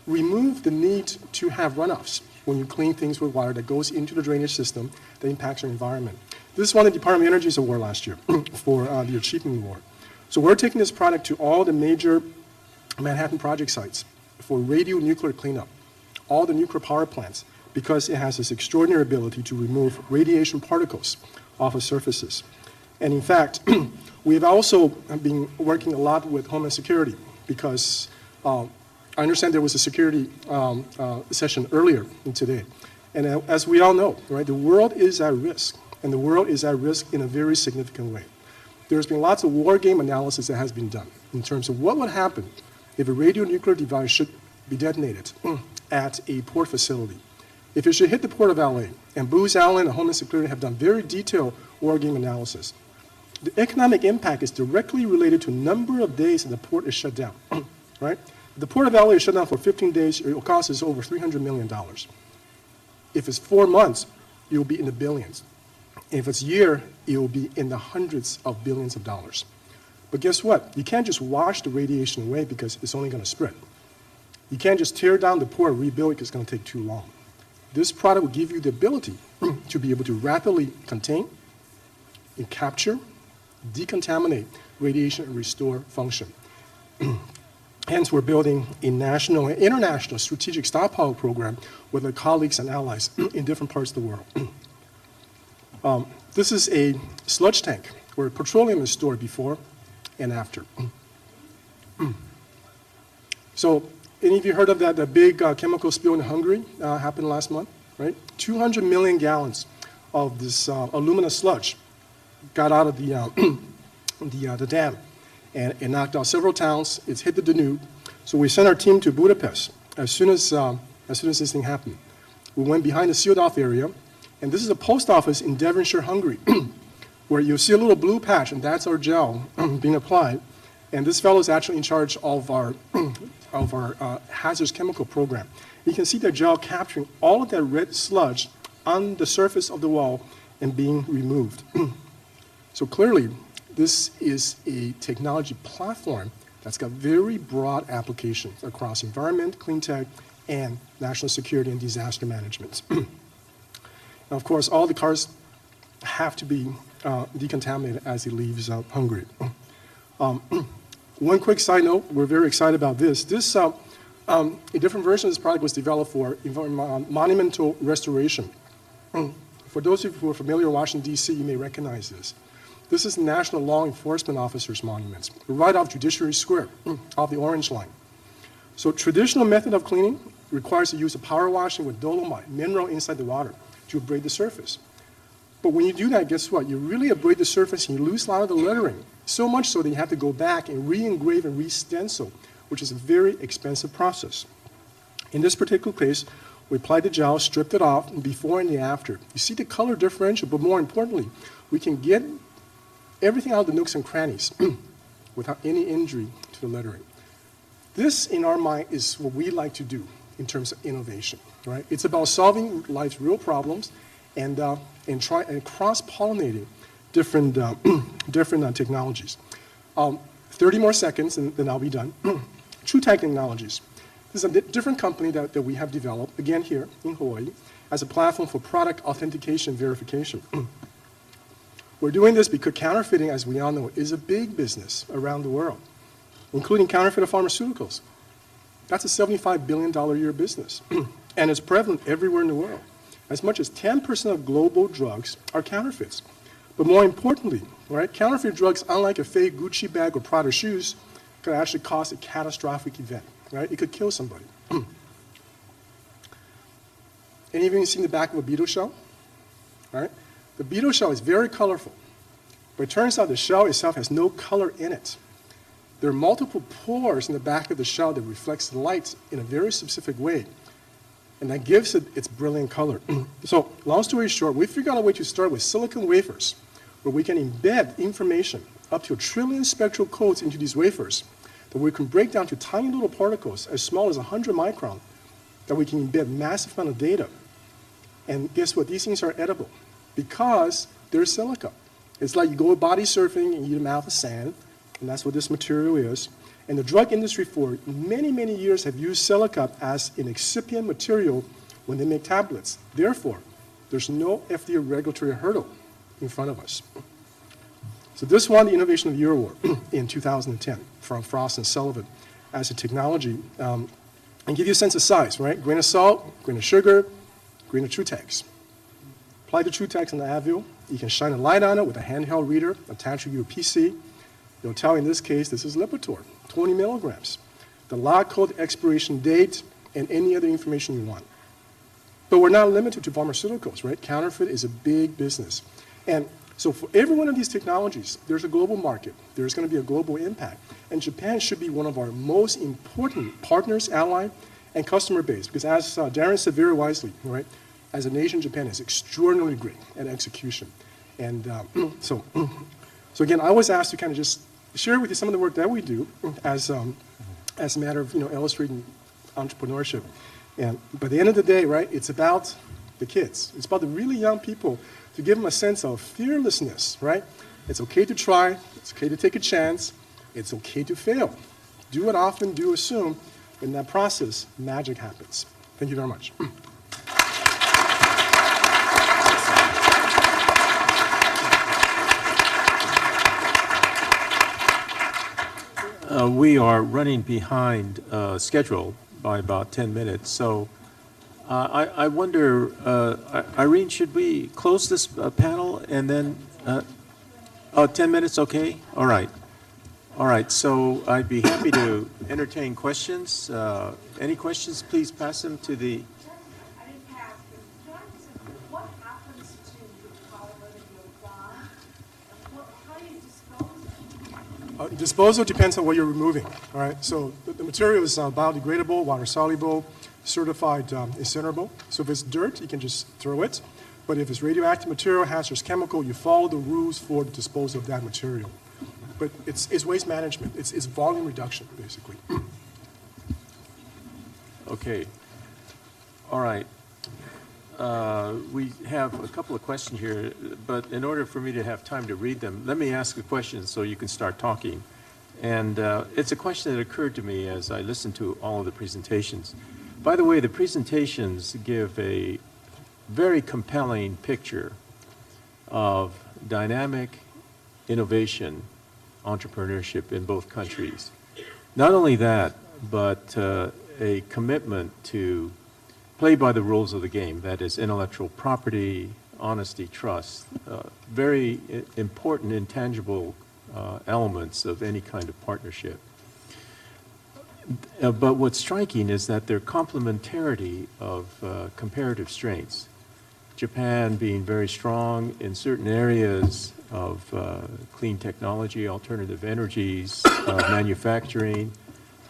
remove the need to have runoffs when you clean things with water that goes into the drainage system that impacts our environment. This won the Department of Energy's award last year for the Achievement Award. So we're taking this product to all the major Manhattan project sites for radionuclear cleanup, all the nuclear power plants, because it has this extraordinary ability to remove radiation particles off of surfaces. And in fact, we have also been working a lot with Homeland Security, because I understand there was a security session earlier today. And as we all know, right, the world is at risk, and the world is at risk in a very significant way. There's been lots of war game analysis that has been done in terms of what would happen if a radionuclear device should be detonated at a port facility. If it should hit the port of LA, and Booz Allen and Homeland Security have done very detailed war game analysis, the economic impact is directly related to number of days that the port is shut down, right? The port of LA is shut down for 15 days, it will cost us over $300 million. If it's 4 months, it will be in the billions. If it's a year, it will be in the hundreds of billions of dollars. But guess what? You can't just wash the radiation away because it's only going to spread. You can't just tear down the port and rebuild it because it's going to take too long. This product will give you the ability to be able to rapidly contain and capture, decontaminate radiation and restore function. Hence, we're building a national and international strategic stockpile program with our colleagues and allies in different parts of the world. This is a sludge tank where petroleum is stored before and after. So, any of you heard of that big chemical spill in Hungary happened last month, right? 200 million gallons of this alumina sludge got out of the dam, and it knocked out several towns. It's hit the Danube. So we sent our team to Budapest as soon as this thing happened. We went behind the sealed-off area, and this is a post office in Devonshire, Hungary, where you'll see a little blue patch, and that's our gel being applied. And this fellow is actually in charge of our hazardous chemical program. You can see the gel capturing all of that red sludge on the surface of the wall and being removed. So clearly, this is a technology platform that's got very broad applications across environment, clean tech, and national security and disaster management. Now, of course, all the cars have to be decontaminated as it leaves Hungary. One quick side note, we're very excited about this. A different version of this product was developed for monumental restoration. For those of you who are familiar with Washington, D.C., you may recognize this. This is National Law Enforcement Officers Monuments, right off Judiciary Square, off the Orange Line. So traditional method of cleaning requires the use of power washing with dolomite, mineral inside the water, to abrade the surface. But when you do that, guess what? You really abrade the surface and you lose a lot of the lettering, so much so that you have to go back and re-engrave and re-stencil, which is a very expensive process. In this particular case, we applied the gel, stripped it off, before and the after. You see the color differential, but more importantly, we can get everything out of the nooks and crannies without any injury to the lettering. This, in our mind, is what we like to do in terms of innovation, right? It's about solving life's real problems and cross-pollinating different technologies. 30 more seconds, and then I'll be done. True Technologies. This is a different company that we have developed, again here in Hawaii, as a platform for product authentication verification. We're doing this because counterfeiting, as we all know, is a big business around the world, including counterfeit pharmaceuticals. That's a $75 billion a year business, and it's prevalent everywhere in the world. As much as 10% of global drugs are counterfeits. But more importantly, right, counterfeit drugs, unlike a fake Gucci bag or Prada shoes, could actually cause a catastrophic event, right? It could kill somebody. Any of you seen the back of a beetle shell? All right? The beetle shell is very colorful, but it turns out the shell itself has no color in it. There are multiple pores in the back of the shell that reflects the light in a very specific way, and that gives it its brilliant color. So, long story short, we figured out a way to start with silicon wafers, where we can embed information up to 1 trillion spectral codes into these wafers that we can break down to tiny little particles as small as 100 micron, that we can embed massive amount of data. And guess what? These things are edible because they're silica. It's like you go body surfing and you eat a mouth of sand, and that's what this material is. And the drug industry for many, many years have used silica as an excipient material when they make tablets. Therefore, there's no FDA regulatory hurdle in front of us. So this won the Innovation of the Year Award in 2010 from Frost and Sullivan as a technology. And give you a sense of size, right? Grain of salt, grain of sugar, grain of Trutex. Apply the Trutex on the Advil. You can shine a light on it with a handheld reader attached to your PC. It'll tell you in this case, this is Lipitor, 20 milligrams. The lot code, expiration date, and any other information you want. But we're not limited to pharmaceuticals, right? Counterfeit is a big business. And so for every one of these technologies, there's a global market. There's going to be a global impact. And Japan should be one of our most important partners, ally, and customer base. Because as Darren said very wisely, right? As a nation, Japan is extraordinarily great at execution. And so again, I was asked to kind of just share with you some of the work that we do as a matter of illustrating entrepreneurship. And by the end of the day, right, it's about the kids. It's about the really young people to give them a sense of fearlessness, right? It's okay to try. It's okay to take a chance. It's okay to fail. Do it often, do it soon. In that process, magic happens. Thank you very much. We are running behind schedule by about 10 minutes, so I wonder, Irene, should we close this panel and then, 10 minutes, okay? All right. All right, so I'd be happy to entertain questions. Any questions, please pass them to the... Disposal depends on what you're removing, all right? So the material is biodegradable, water-soluble, certified incinerable. So if it's dirt, you can just throw it. But if it's radioactive material, hazardous chemical, you follow the rules for the disposal of that material. But it's waste management. It's volume reduction, basically. Okay. All right. We have a couple of questions here, but in order for me to have time to read them, let me ask a question so you can start talking. And it's a question that occurred to me as I listened to all of the presentations. By the way, the presentations give a very compelling picture of dynamic innovation, entrepreneurship in both countries. Not only that, but a commitment to play by the rules of the game, that is intellectual property, honesty, trust, very important intangible elements of any kind of partnership. But what's striking is that their complementarity of comparative strengths. Japan being very strong in certain areas of clean technology, alternative energies, manufacturing,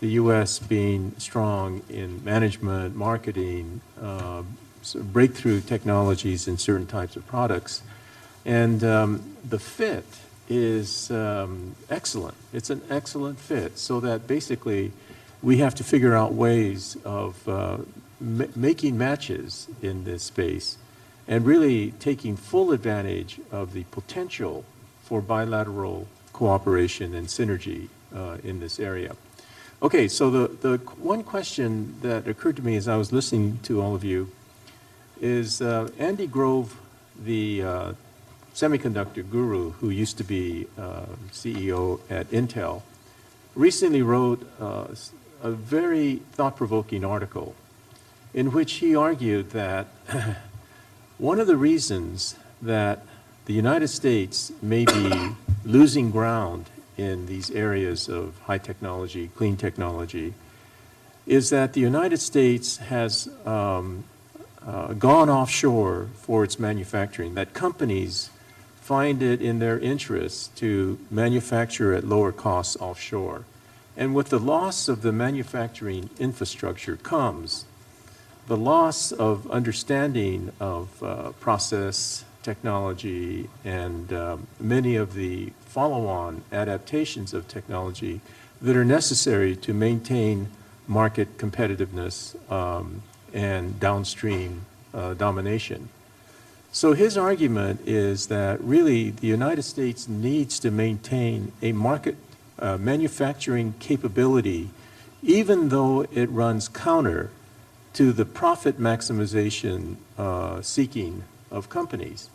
the U.S. being strong in management, marketing, breakthrough technologies in certain types of products. And the fit is excellent. It's an excellent fit, so that basically we have to figure out ways of making matches in this space and really taking full advantage of the potential for bilateral cooperation and synergy in this area. Okay, so the one question that occurred to me as I was listening to all of you is Andy Grove, the semiconductor guru who used to be CEO at Intel, recently wrote a very thought-provoking article in which he argued that one of the reasons that the United States may be losing ground in these areas of high technology, clean technology, is that the United States has gone offshore for its manufacturing, that companies find it in their interest to manufacture at lower costs offshore. And with the loss of the manufacturing infrastructure comes the loss of understanding of process, technology, and many of the follow-on adaptations of technology that are necessary to maintain market competitiveness and downstream domination. So his argument is that really the United States needs to maintain a market manufacturing capability, even though it runs counter to the profit maximization seeking of companies.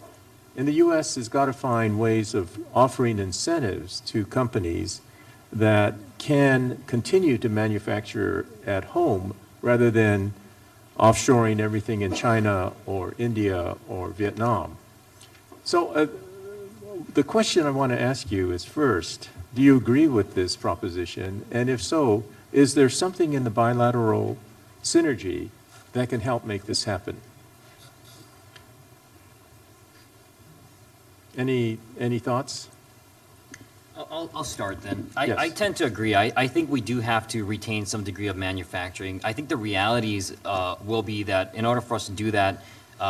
And the U.S. has got to find ways of offering incentives to companies that can continue to manufacture at home rather than offshoring everything in China or India or Vietnam. So the question I want to ask you is first, do you agree with this proposition? And if so, is there something in the bilateral synergy that can help make this happen? Any thoughts? I'll start then. Yes. I tend to agree. I think we do have to retain some degree of manufacturing. I think the realities will be that in order for us to do that,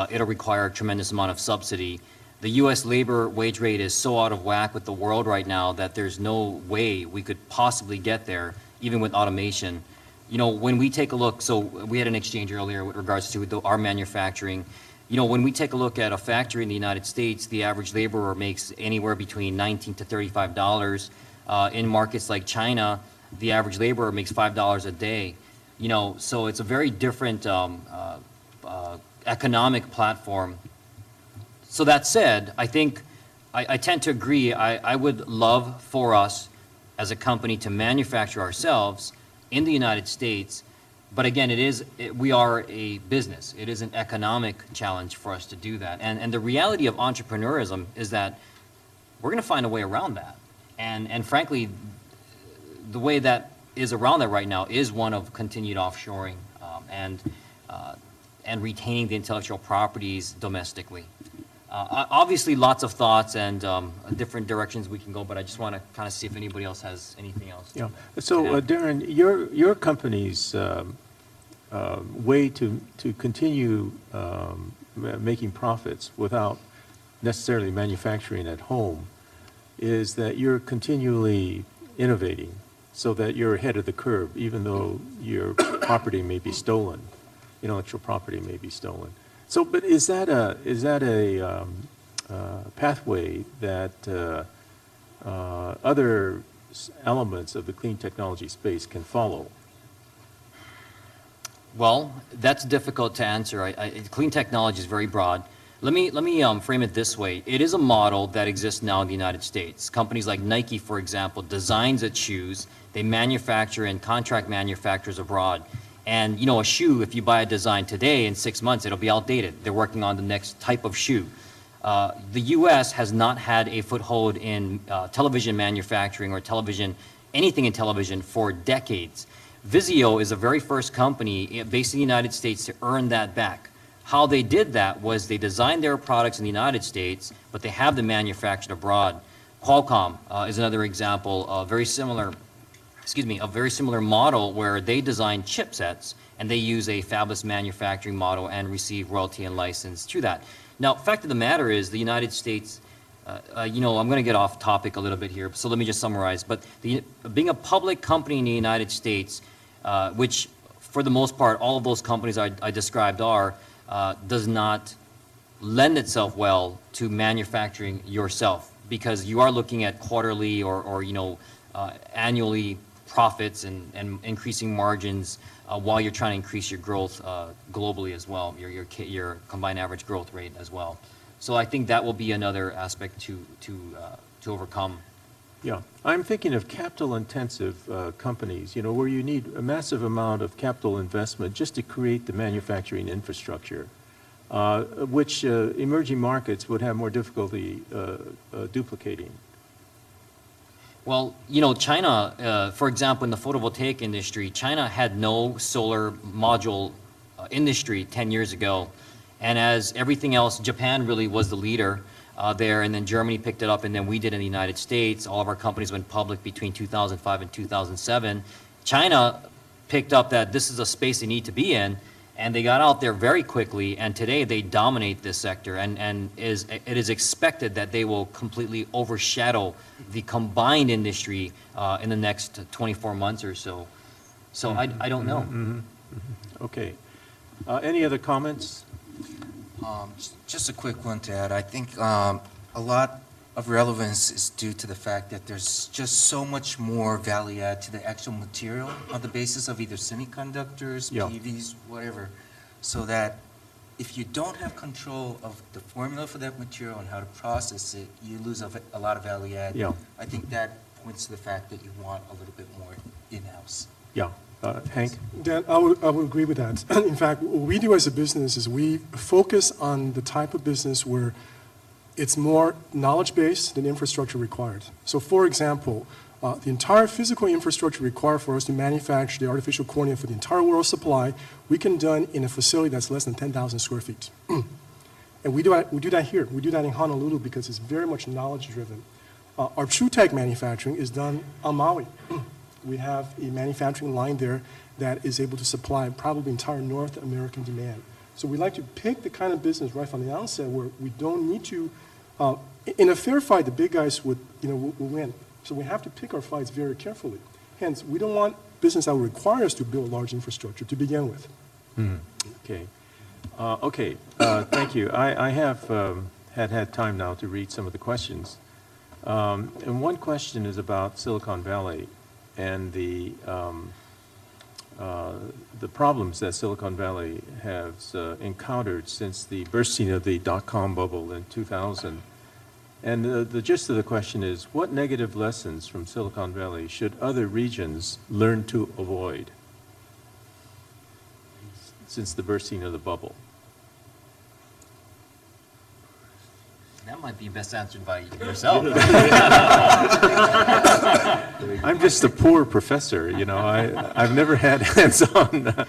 it'll require a tremendous amount of subsidy. The U.S. labor wage rate is so out of whack with the world right now that there's no way we could possibly get there, even with automation. You know, when we take a look, so we had an exchange earlier with regards to our manufacturing. You know, when we take a look at a factory in the United States, the average laborer makes anywhere between $19 to $35. In markets like China, the average laborer makes $5 a day. You know, so it's a very different economic platform. So that said, I think I tend to agree. I would love for us as a company to manufacture ourselves in the United States. But again, we are a business. It is an economic challenge for us to do that. And the reality of entrepreneurism is that we're going to find a way around that. And frankly, the way that is around that right now is one of continued offshoring and retaining the intellectual properties domestically. Obviously, lots of thoughts and different directions we can go, but I just want to kind of see if anybody else has anything else. Yeah. So, Darren, your company's way to continue making profits without necessarily manufacturing at home is that you're continually innovating so that you're ahead of the curve, even though your property may be stolen, intellectual property may be stolen. So, but is that a pathway that other elements of the clean technology space can follow? Well, that's difficult to answer. Clean technology is very broad. Let me frame it this way. It is a model that exists now in the United States. Companies like Nike, for example, designs its shoes. They manufacture and contract manufacturers abroad. And you know, a shoe, if you buy a design today, in 6 months, it'll be outdated. They're working on the next type of shoe. The U.S. has not had a foothold in television manufacturing or anything in television for decades. Vizio is the very first company based in the United States to earn that back. How they did that was they designed their products in the United States, but they have them manufactured abroad. Qualcomm is another example of a very similar model where they design chipsets and they use a fabless manufacturing model and receive royalty and license to that. Now, fact of the matter is the United States, you know, I'm going to get off topic a little bit here, so let me just summarize. But being a public company in the United States, which for the most part, all of those companies I described are, does not lend itself well to manufacturing yourself, because you are looking at quarterly or you know, annually profits and increasing margins while you're trying to increase your growth globally as well, your combined average growth rate as well. So I think that will be another aspect to overcome. Yeah, I'm thinking of capital-intensive companies, you know, where you need a massive amount of capital investment just to create the manufacturing infrastructure, which emerging markets would have more difficulty duplicating. Well, you know, China, for example, in the photovoltaic industry, China had no solar module industry 10 years ago. And as everything else, Japan really was the leader there, and then Germany picked it up, and then we did in the United States. All of our companies went public between 2005 and 2007. China picked up that this is a space they need to be in, and they got out there very quickly, and today they dominate this sector, and it is expected that they will completely overshadow the combined industry in the next 24 months or so. So I don't know. Mm-hmm. Mm-hmm. Okay. Any other comments? Just a quick one to add. I think a lot of relevance is due to the fact that there's just so much more value add to the actual material on the basis of either semiconductors, Yeah. PVs, whatever, so that if you don't have control of the formula for that material and how to process it, you lose a lot of value add. Yeah. I think that points to the fact that you want a little bit more in-house. Yeah. Hank? Dan, I would agree with that. In fact, what we do as a business is we focus on the type of business where it's more knowledge-based than infrastructure required. So for example, the entire physical infrastructure required for us to manufacture the artificial cornea for the entire world supply, we can done in a facility that's less than 10,000 square feet. And we do that here. We do that in Honolulu because it's very much knowledge-driven. Our true tech manufacturing is done on Maui. We have a manufacturing line there that is able to supply probably entire North American demand. So we like to pick the kind of business right from the outset where we don't need to, in a fair fight, the big guys would win. So we have to pick our fights very carefully. Hence, we don't want business that would require us to build large infrastructure to begin with. Okay. Thank you. I have had time now to read some of the questions. And one question is about Silicon Valley and the the problems that Silicon Valley has encountered since the bursting of the dot-com bubble in 2000. And the gist of the question is, what negative lessons from Silicon Valley should other regions learn to avoid since the bursting of the bubble? That might be best answered by yourself. I'm just a poor professor, you know. I've never had hands-on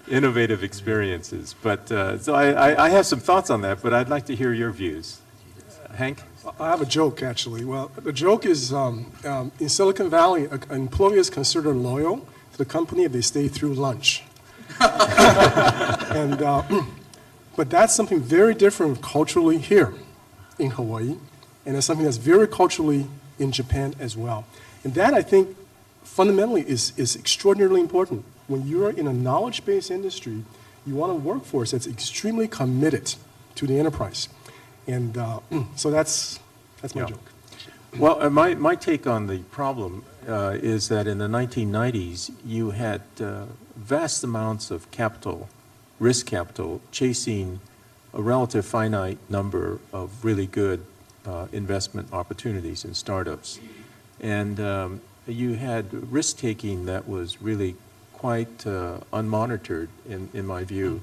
innovative experiences. But so I have some thoughts on that, but I'd like to hear your views. Hank? I have a joke, actually. Well, the joke is in Silicon Valley, an employee is considered loyal to the company if they stay through lunch. And, but that's something very different culturally here in Hawaii, and it's something that's very culturally in Japan as well. And that, I think, fundamentally is extraordinarily important. When you're in a knowledge-based industry, you want a workforce that's extremely committed to the enterprise. And so that's my joke. Well, my take on the problem is that in the 1990s, you had vast amounts of capital, risk capital, chasing a relative finite number of really good investment opportunities in startups. And you had risk-taking that was really quite unmonitored, in my view,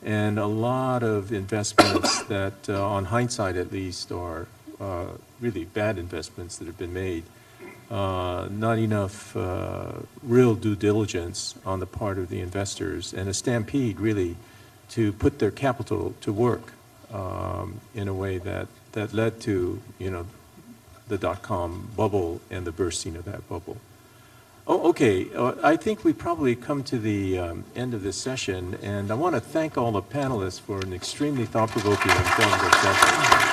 and a lot of investments that, on hindsight at least, are really bad investments that have been made. Not enough real due diligence on the part of the investors, and a stampede, really, to put their capital to work in a way that led to, you know, the dot-com bubble and the bursting of that bubble. Oh, okay. I think we've probably come to the end of this session, and I want to thank all the panelists for an extremely thought-provoking and informative session.